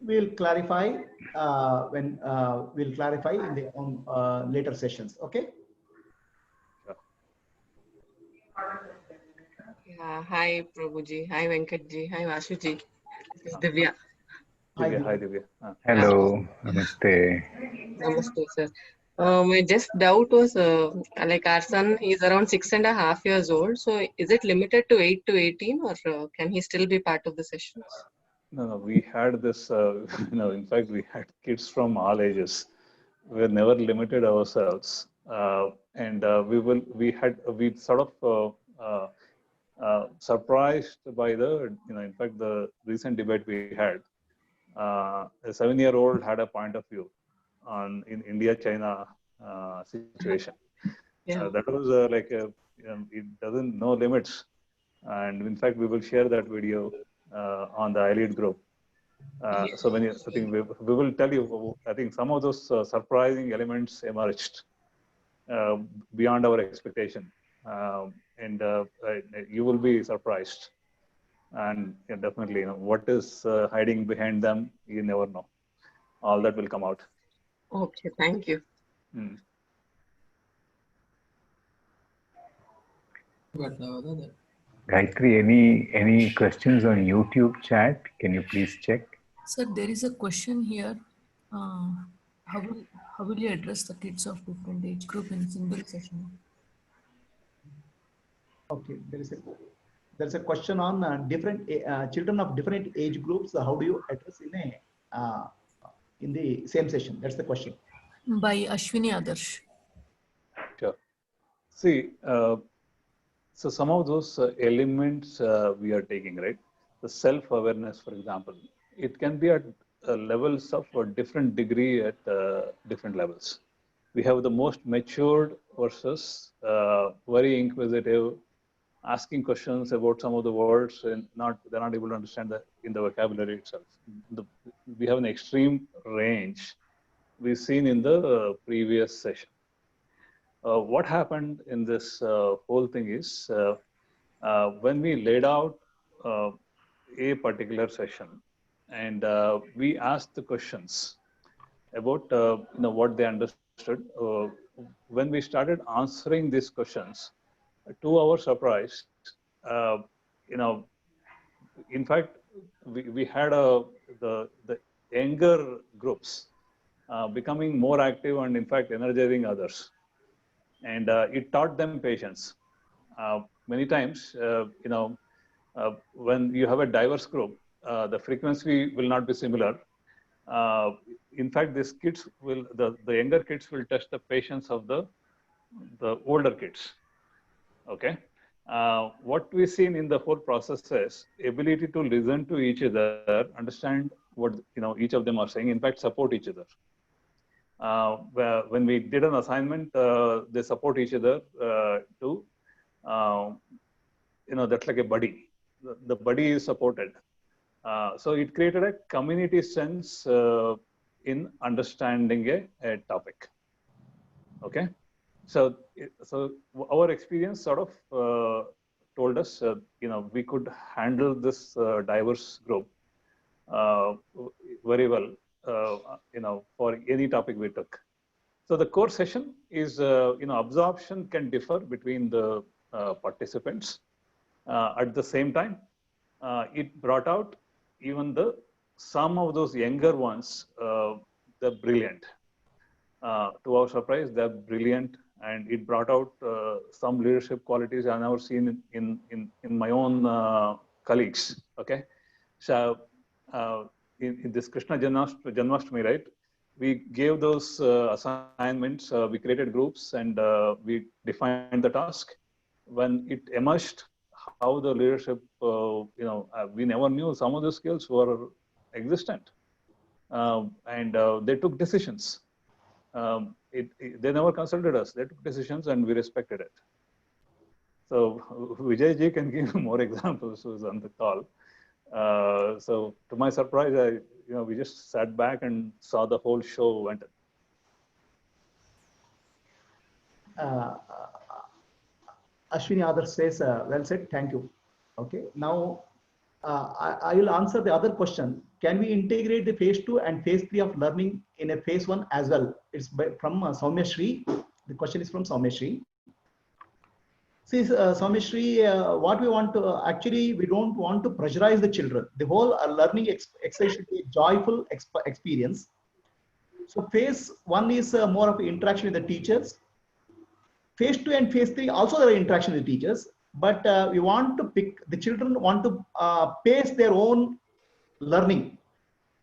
We'll clarify when we'll clarify in the later sessions. Okay. Yeah, hi Prabhuji, hi Venkatji, hi Vasuji. This is Divya. Hi, Divya. Hi, Divya. Divya. Hello, namaste. Namaste, sir. My just doubt was like our son, he's around 6.5 years old. So is it limited to 8 to 18 or can he still be part of the sessions? No, we had this, in fact, we had kids from all ages. We never limited ourselves. And we sort of surprised by in fact, the recent debate we had. A 7-year-old had a point of view in India-China situation. Yeah. That was it doesn't know limits. And in fact, we will share that video on the iLead group. So I think we will tell you, I think some of those surprising elements emerged beyond our expectation. And you will be surprised. And definitely, what is hiding behind them, you never know. All that will come out. Okay, thank you. Gayatri, any questions on YouTube chat? Can you please check? Sir, there is a question here. How will you address the kids of different age group in single session? Okay, there's a question on different children of different age groups. How do you address in the same session? That's the question. By Ashwini Adarsh. Sure. See, so some of those elements we are taking, right? The self-awareness, for example, it can be at levels of a different degree at different levels. We have the most matured versus very inquisitive, asking questions about some of the words and they're not able to understand that in the vocabulary itself. We have an extreme range we've seen in the previous session. What happened in this whole thing is when we laid out a particular session and we asked the questions about what they understood. When we started answering these questions, to our surprise, in fact, we had the younger groups becoming more active and in fact energizing others. And it taught them patience. Many times, when you have a diverse group, the frequency will not be similar. In fact, these kids the younger kids will test the patience of the older kids. Okay. What we've seen in the whole process is ability to listen to each other, understand what each of them are saying, in fact, support each other. When we did an assignment, they support each other to, that's like a buddy. The buddy is supported. So it created a community sense in understanding a topic. Okay. So our experience sort of told us, we could handle this diverse group very well, for any topic we took. So the core session is, absorption can differ between the participants. At the same time, it brought out even some of those younger ones, they're brilliant. To our surprise, they're brilliant and it brought out some leadership qualities I've never seen in my own colleagues. Okay, so in this Krishna Janmashtami, right? We gave those assignments. We created groups and we defined the task. When it emerged, how the leadership, we never knew some of the skills were existent, and they took decisions. They never consulted us. They took decisions, and we respected it. So Vijay ji can give more examples. Who's on the call? So to my surprise, we just sat back and saw the whole show went. Ashwini Adarsh says, well said, thank you. Okay, now I will answer the other question. Can we integrate the phase 2 and phase 3 of learning in a phase 1 as well? It's from Soumya Shri. The question is from Soumya Shri. See, Soumya Shri, what we want to, actually, we don't want to pressurize the children. The whole learning exercise should be a joyful experience. So phase 1 is more of interaction with the teachers. Phase 2 and phase 3 also there are interaction with teachers, but we want to pick, the children want to pace their own learning.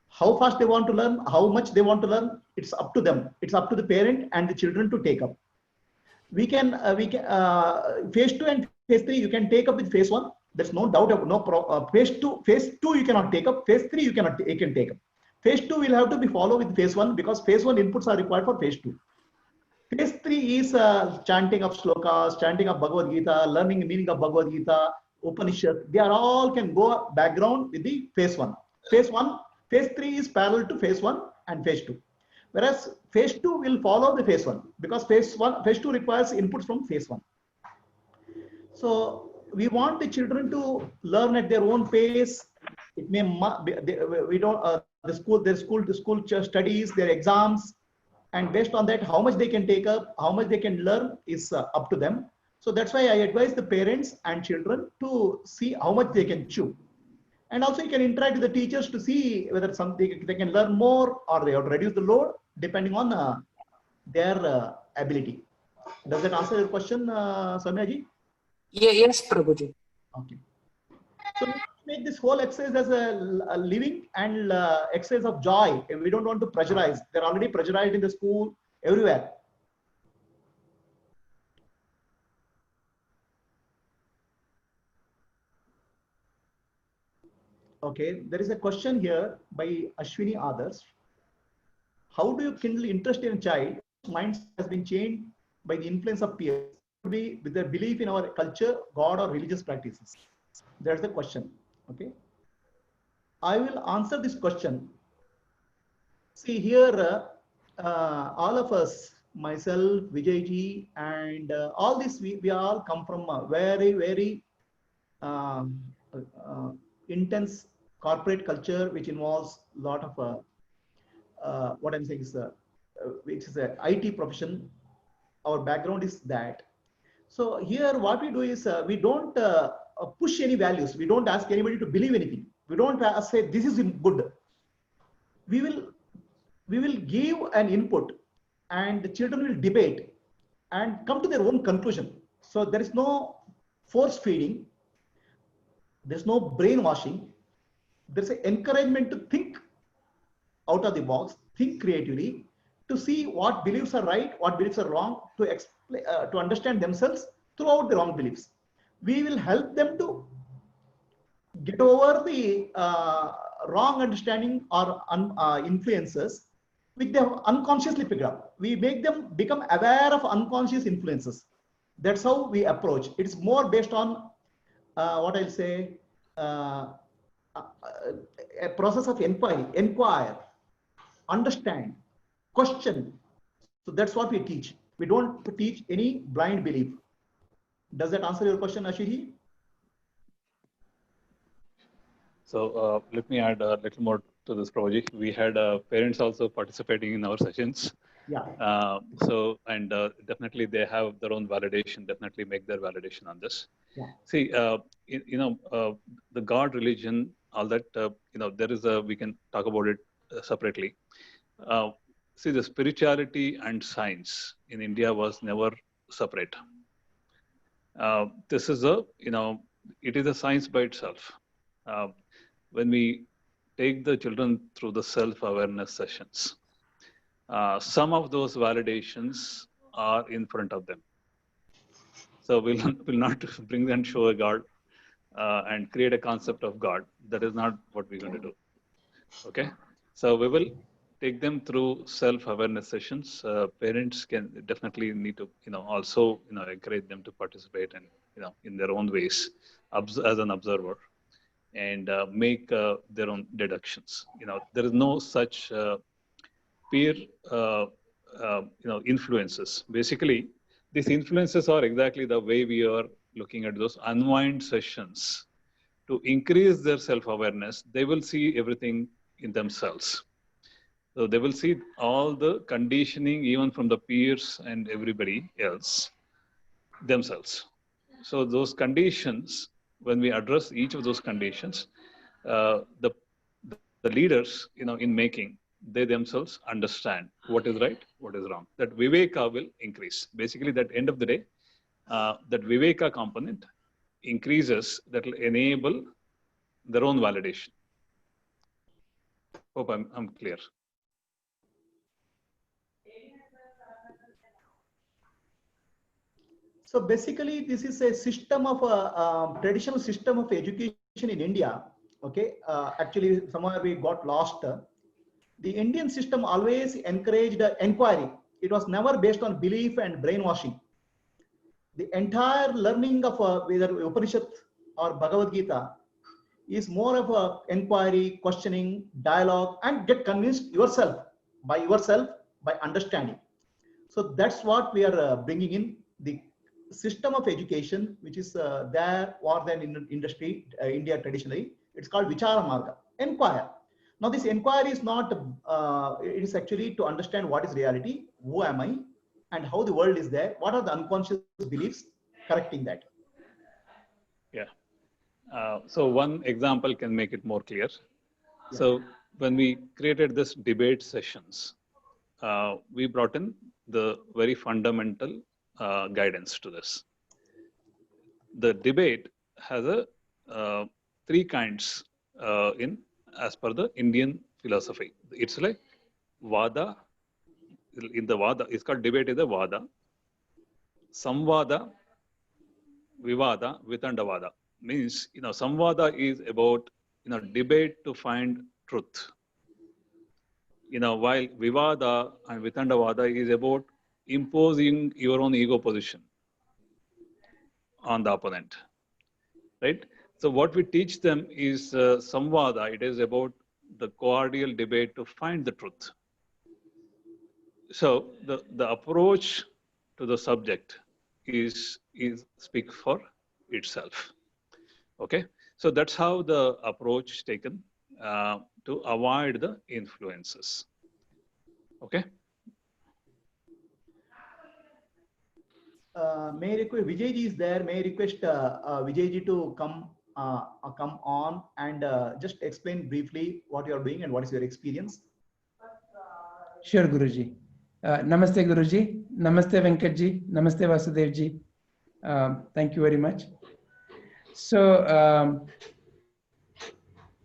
How fast they want to learn, how much they want to learn, it's up to them. It's up to the parent and the children to take up. We can phase 2 and phase 3 you can take up with phase 1. There's no doubt of phase 2 you cannot take up. Phase 3 you can take up. Phase 2 will have to be followed with phase 1 because phase 1 inputs are required for phase 2. Phase 3 is chanting of slokas, chanting of Bhagavad Gita, learning the meaning of Bhagavad Gita, Upanishad. They are all can go background with the phase 1. Phase 3 is parallel to phase 1 and phase 2. Whereas phase 2 will follow the phase 1 because phase 2 requires inputs from phase 1. So we want the children to learn at their own pace. It may we don't their school studies, their exams. And based on that, how much they can take up, how much they can learn is up to them. So that's why I advise the parents and children to see how much they can chew. And also you can interact with the teachers to see whether something they can learn more or they have to reduce the load depending on their ability. Does that answer your question, Soumya ji? Yeah, yes, Prabhuji. Okay. So let's make this whole exercise as a living and exercise of joy. We don't want to pressurize. They're already pressurized in the school, everywhere. Okay, there is a question here by Ashwini Adarsh. How do you kindle interest in a child whose mind has been changed by the influence of peers, with their belief in our culture, God, or religious practices? That's the question. Okay, I will answer this question. See here, all of us, myself, Vijay ji, and all this, we all come from a very, very intense corporate culture, which involves a lot of what I'm saying is, which is a IT profession. Our background is that. So here, what we do is we don't push any values. We don't ask anybody to believe anything. We don't say this is good. We will give an input, and the children will debate and come to their own conclusion. So there is no force feeding. There's no brainwashing. There's an encouragement to think out of the box, think creatively, to see what beliefs are right, what beliefs are wrong, to understand themselves throughout the wrong beliefs. We will help them to get over the wrong understanding or influences which they have unconsciously picked up. We make them become aware of unconscious influences. That's how we approach. It's more based on what I'll say, a process of inquire, understand, question. So that's what we teach. We don't teach any blind belief. Does that answer your question, Ashihi? So let me add a little more to this, Prabhuji. We had parents also participating in our sessions. Yeah. And definitely they have their own validation, definitely make their validation on this. Yeah. See, the God religion, all that, there is we can talk about it separately. see, the spirituality and science in India was never separate. This is it is a science by itself. When we take the children through the self-awareness sessions, some of those validations are in front of them. So we'll not bring and show a God and create a concept of God. That is not what we're going to do. Okay. So we will take them through self-awareness sessions. Parents can definitely need to, also, encourage them to participate and, in their own ways as an observer and make their own deductions. There is no such peer, influences. Basically, these influences are exactly the way we are looking at those unwind sessions to increase their self-awareness. They will see everything in themselves. So they will see all the conditioning, even from the peers and everybody else, themselves. So those conditions, when we address each of those conditions, the leaders, in making, they themselves understand what is right, what is wrong. That viveka will increase. Basically, that end of the day, that viveka component increases, that will enable their own validation. Hope I'm clear. So basically, this is a system of a traditional system of education in India. Okay, actually, somewhere we got lost. The Indian system always encouraged inquiry. It was never based on belief and brainwashing. The entire learning of whether Upanishad or Bhagavad Gita is more of a inquiry, questioning, dialogue, and get convinced yourself by understanding. So that's what we are bringing in the system of education, which is there more than in industry, India traditionally. It's called Vichara Marga, inquire. Now this inquiry is not, it is actually to understand what is reality, who am I, and how the world is there, what are the unconscious beliefs, correcting that. Yeah. So one example can make it more clear. Yeah. So when we created this debate sessions, we brought in the very fundamental guidance to this. The debate has a three kinds as per the Indian philosophy. It's like Vada. In the Vada, it's called debate is the Vada. Samvada, Vivada, Vitandavada. Means, Samvada is about, debate to find truth. While Vivada and Vitandavada is about imposing your own ego position on the opponent, right? So what we teach them is Samvada. It is about the cordial debate to find the truth. So the approach to the subject is speak for itself. Okay, so that's how the approach taken to avoid the influences. Okay. May I request Vijayji is there? May I request Vijayji to come on and just explain briefly what you are doing and what is your experience? Sure, Guruji. Namaste, Guruji. Namaste, Venkatji. Namaste, Vasudevji. Thank you very much. So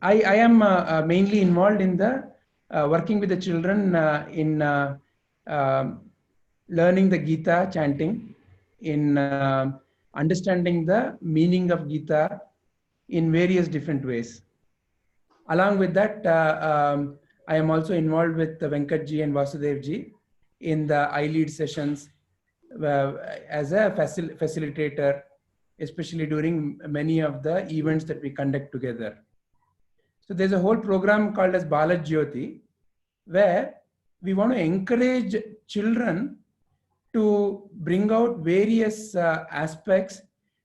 I am mainly involved in the working with the children in learning the Gita chanting, in understanding the meaning of Gita in various different ways. Along with that, I am also involved with Venkatji and Vasudevji in the iLead sessions as a facilitator, especially during many of the events that we conduct together. So there's a whole program called as Bala Jyoti, where we want to encourage children to bring out various aspects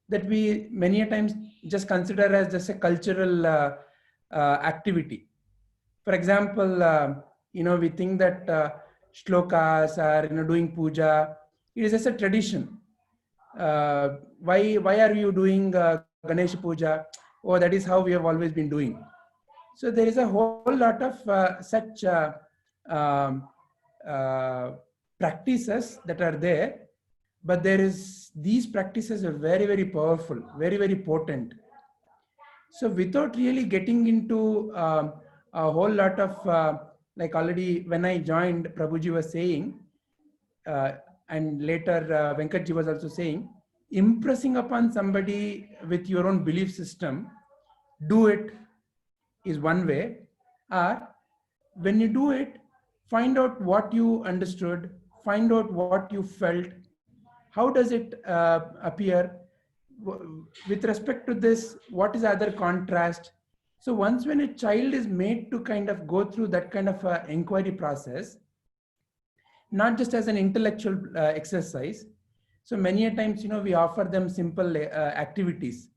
that we many a times just consider as just a cultural activity. For example, we think that shlokas or doing puja, it is just a tradition. Why are you doing Ganesh puja? Oh, that is how we have always been doing. So there is a whole lot of such practices that are there, but these practices are very, very powerful, very, very potent. So without really getting into a whole lot of, like already when I joined, Prabhuji was saying, and later Venkatji was also saying, impressing upon somebody with your own belief system, do it is one way. Or when you do it, find out what you understood, find out what you felt, how does it appear, with respect to this, what is other contrast. So once when a child is made to kind of go through that kind of inquiry process, not just as an intellectual exercise. So many a times, we offer them simple activities.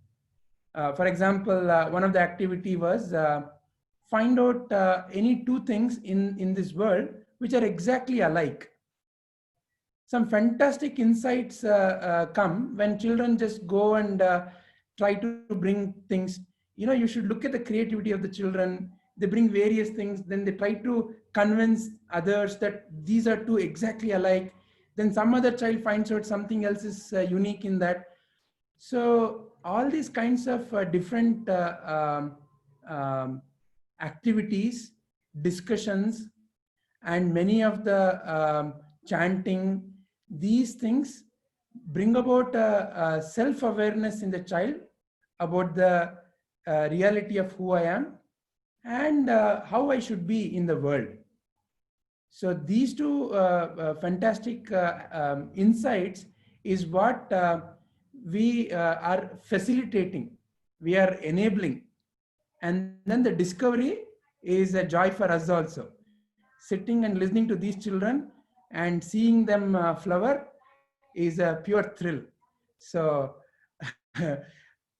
For example, one of the activity was find out any two things in this world which are exactly alike. Some fantastic insights come when children just go and try to bring things. You should look at the creativity of the children. They bring various things, then they try to convince others that these are two exactly alike. Then some other child finds out something else is unique in that. So all these kinds of different activities, discussions, and many of the chanting, these things bring about a self-awareness in the child about the reality of who I am and how I should be in the world. So these two fantastic insights is what we are facilitating, we are enabling. And then the discovery is a joy for us also. Sitting and listening to these children and seeing them flower is a pure thrill. So,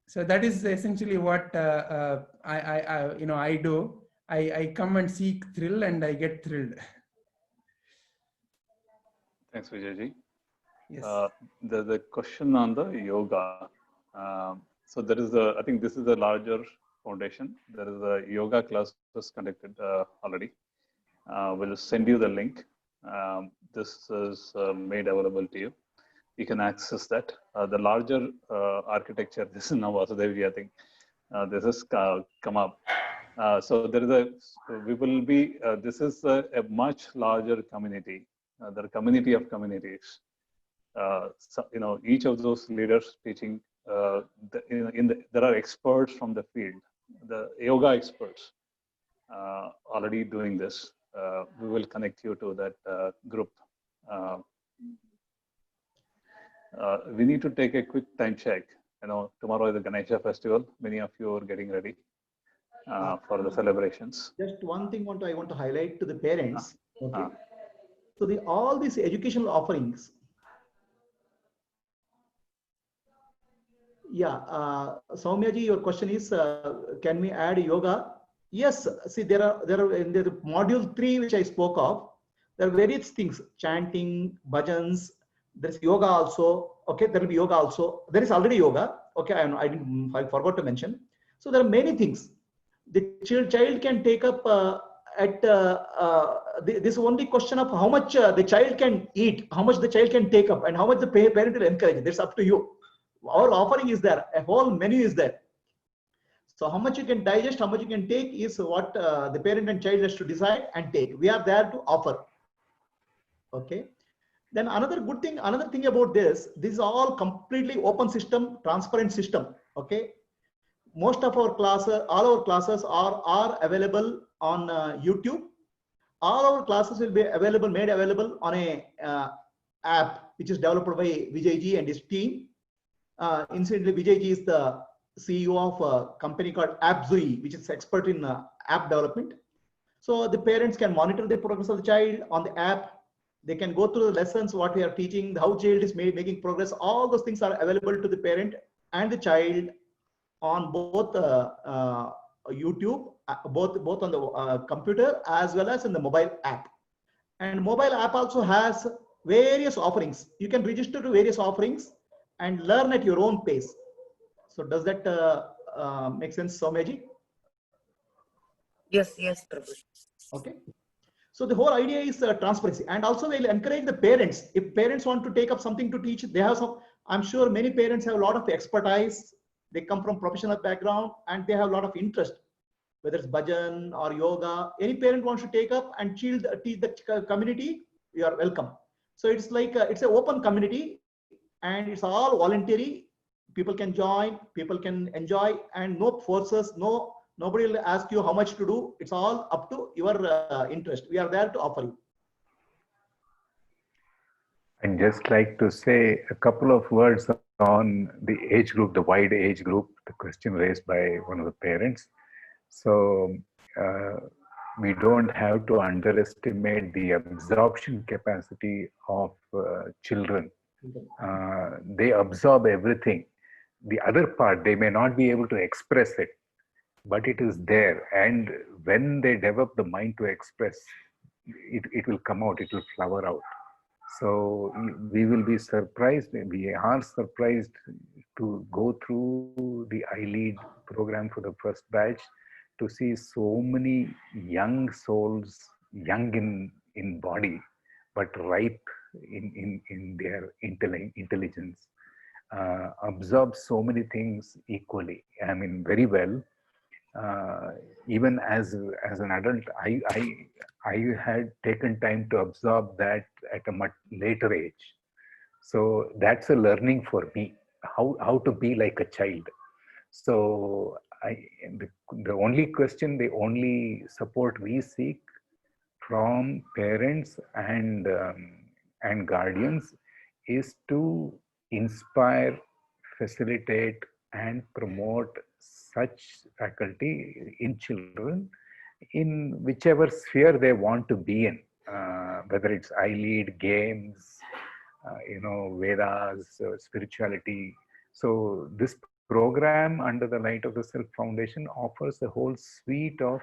so that is essentially what I do. I come and seek thrill and I get thrilled. Thanks, Vijayji. Yes. The question on the yoga. So there is I think this is a larger foundation. There is a yoga class was conducted already. We'll send you the link. This is made available to you. You can access that. The larger architecture, this is now Vasudevji, I think. This has come up. So there is we will be, this is a much larger community. The community of communities. So, each of those leaders teaching, there are experts from the field, the yoga experts already doing this. We will connect you to that group. We need to take a quick time check. Tomorrow is the Ganesha festival. Many of you are getting ready for the celebrations. Just one thing I want to highlight to the parents. Okay. So all these educational offerings. Yeah, Soumyaji, your question is, can we add yoga? Yes. See, there are in the module 3, which I spoke of, there are various things: chanting, bhajans. There's yoga also. Okay, there will be yoga also. There is already yoga. Okay, I forgot to mention. So there are many things. The child can take up this only question of how much the child can eat, how much the child can take up, and how much the parent will encourage. That's up to you. Our offering is there. A whole menu is there. So how much you can digest, how much you can take is what the parent and child has to decide and take. We are there to offer. Okay. Then another thing about this is all completely open system, transparent system. Okay. Most of our classes, all our classes are available on YouTube. All our classes will be made available on a app which is developed by Vijayji and his team. Incidentally, Vijayji is the CEO of a company called AppZui, which is expert in app development. So the parents can monitor the progress of the child on the app. They can go through the lessons, what we are teaching, how child is making progress. All those things are available to the parent and the child on both YouTube, both on the computer as well as in the mobile app. And mobile app also has various offerings. You can register to various offerings and learn at your own pace. So does that make sense, Soumyaji? Yes, Prabhu. Okay. So the whole idea is transparency, and also we'll encourage the parents. If parents want to take up something to teach, they have some. I'm sure many parents have a lot of expertise. They come from professional background and they have a lot of interest, whether it's bhajan or yoga. Any parent wants to take up and teach the community, you are welcome. So it's like it's an open community, and it's all voluntary. People can join, people can enjoy, and no forces, nobody will ask you how much to do. It's all up to your interest. We are there to offer you. I'd just like to say a couple of words on the age group, the wide age group, the question raised by one of the parents. So we don't have to underestimate the absorption capacity of children. They absorb everything. The other part, they may not be able to express it, but it is there. And when they develop the mind to express, it will come out, it will flower out. So we will be surprised, we are surprised to go through the iLead program for the first batch, to see so many young souls, young in body, but ripe in their intelligence, absorb so many things equally. I mean, very well. Even as an adult, I had taken time to absorb that at a much later age. So that's a learning for me, how to be like a child. So the only question, the only support we seek from parents and guardians is to inspire, facilitate, and promote such faculty in children in whichever sphere they want to be in, whether it's iLead, games, Vedas, spirituality. So this program under the Light of the Self Foundation offers a whole suite of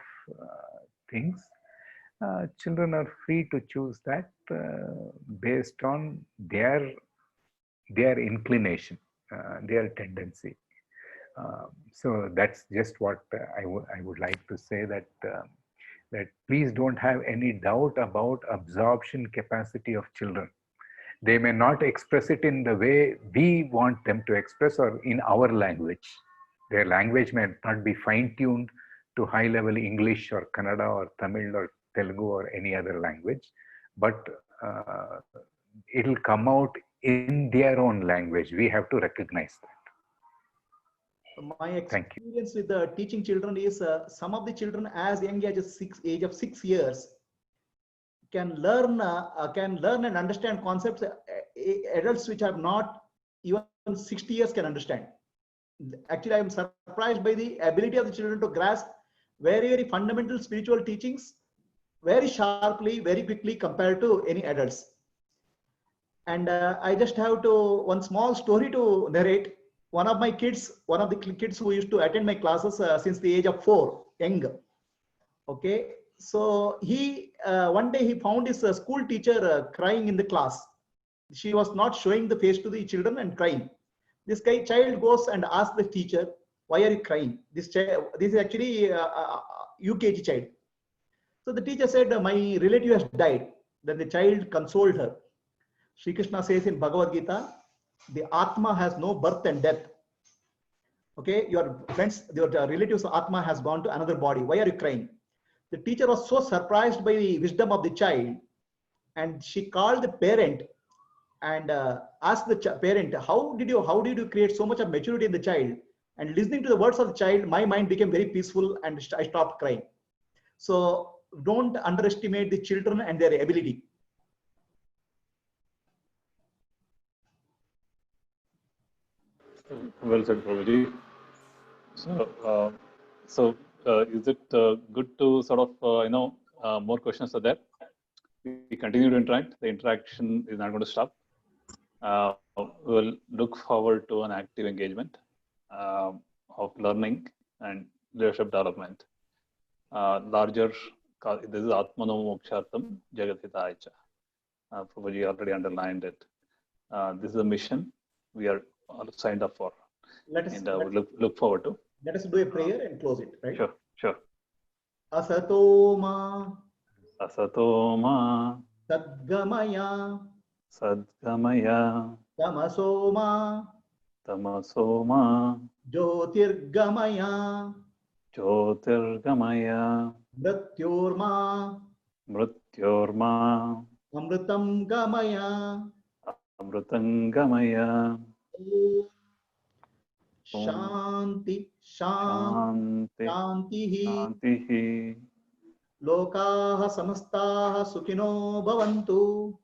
things. Children are free to choose that based on their inclination, their tendency. So that's just what I would like to say, that that please don't have any doubt about absorption capacity of children. They may not express it in the way we want them to express or in our language. Their language may not be fine-tuned to high-level English or Kannada or Tamil or Telugu or any other language, but it'll come out in their own language. We have to recognize that. My experience with the teaching children is some of the children as young as age of 6 years can learn and understand concepts adults which are not even 60 years can understand. Actually, I am surprised by the ability of the children to grasp very, very fundamental spiritual teachings very sharply, very quickly compared to any adults. And I just have one small story to narrate. One of the kids who used to attend my classes since the age of 4, young. Okay, so he one day he found his school teacher crying in the class. She was not showing the face to the children and crying. This child goes and asks the teacher, "Why are you crying?" This is actually UKG child. So the teacher said, "My relative has died." Then the child consoled her. Sri Krishna says in Bhagavad Gita, the Atma has no birth and death. Okay, your friends, your relative's Atma has gone to another body. Why are you crying? The teacher was so surprised by the wisdom of the child, and she called the parent and asked the parent, how did you create so much of maturity in the child? And listening to the words of the child, my mind became very peaceful and I stopped crying. So don't underestimate the children and their ability. Well said, Prabhuji. So, is it good to sort of, more questions are there? We continue to interact. The interaction is not going to stop. We'll look forward to an active engagement of learning and leadership development. Larger, this is Atmano Mokshartam Jagatitaya. Prabhuji already underlined it. This is a mission we are all signed up for. We look forward to. Let us do a prayer and close it, right? Sure. Asatoma Asatoma Sadgamaya Sadgamaya Tamasoma Tamasoma Jyotirgamaya Jyotirgamaya Mrityorma Mrityorma Amritam Gamaya. Amrutangamaya Om Om Shanti Shanti Shantihi Shantihi Lokaha Samastaha Sukhino Bhavantu.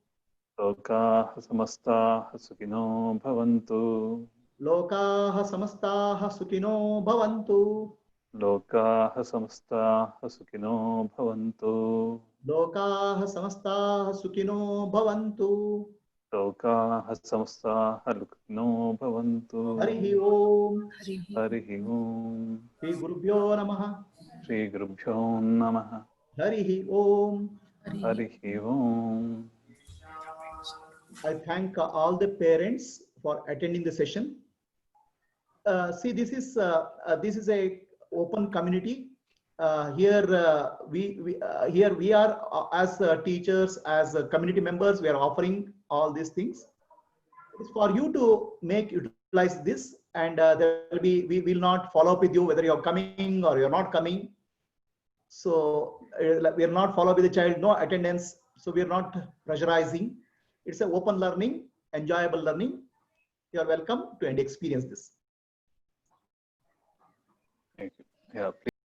Lokaha Samastaha Sukhino Bhavantu Lokaha Samastaha Sukhino Bhavantu. Lokaha Samastaha Sukhino Bhavantu Lokaha Samastaha Sukhino Bhavantu. Lokaha Samastaha Sukhino Bhavantu Harihi Om. Harihi Om Shri Gurubhyo Namaha. Shri Gurubhyo Namaha Harihi Om. Harihi Om. I thank all the parents for attending the session. See, this is a open community. Here we are as teachers, as community members, we are offering all these things. It's for you to utilize this, and there will be, we will not follow up with you whether you're coming or you're not coming. So we are not follow up with the child, no attendance. So we are not pressurizing. It's an open learning, enjoyable learning. You are welcome to experience this. Thank you. Yeah, please.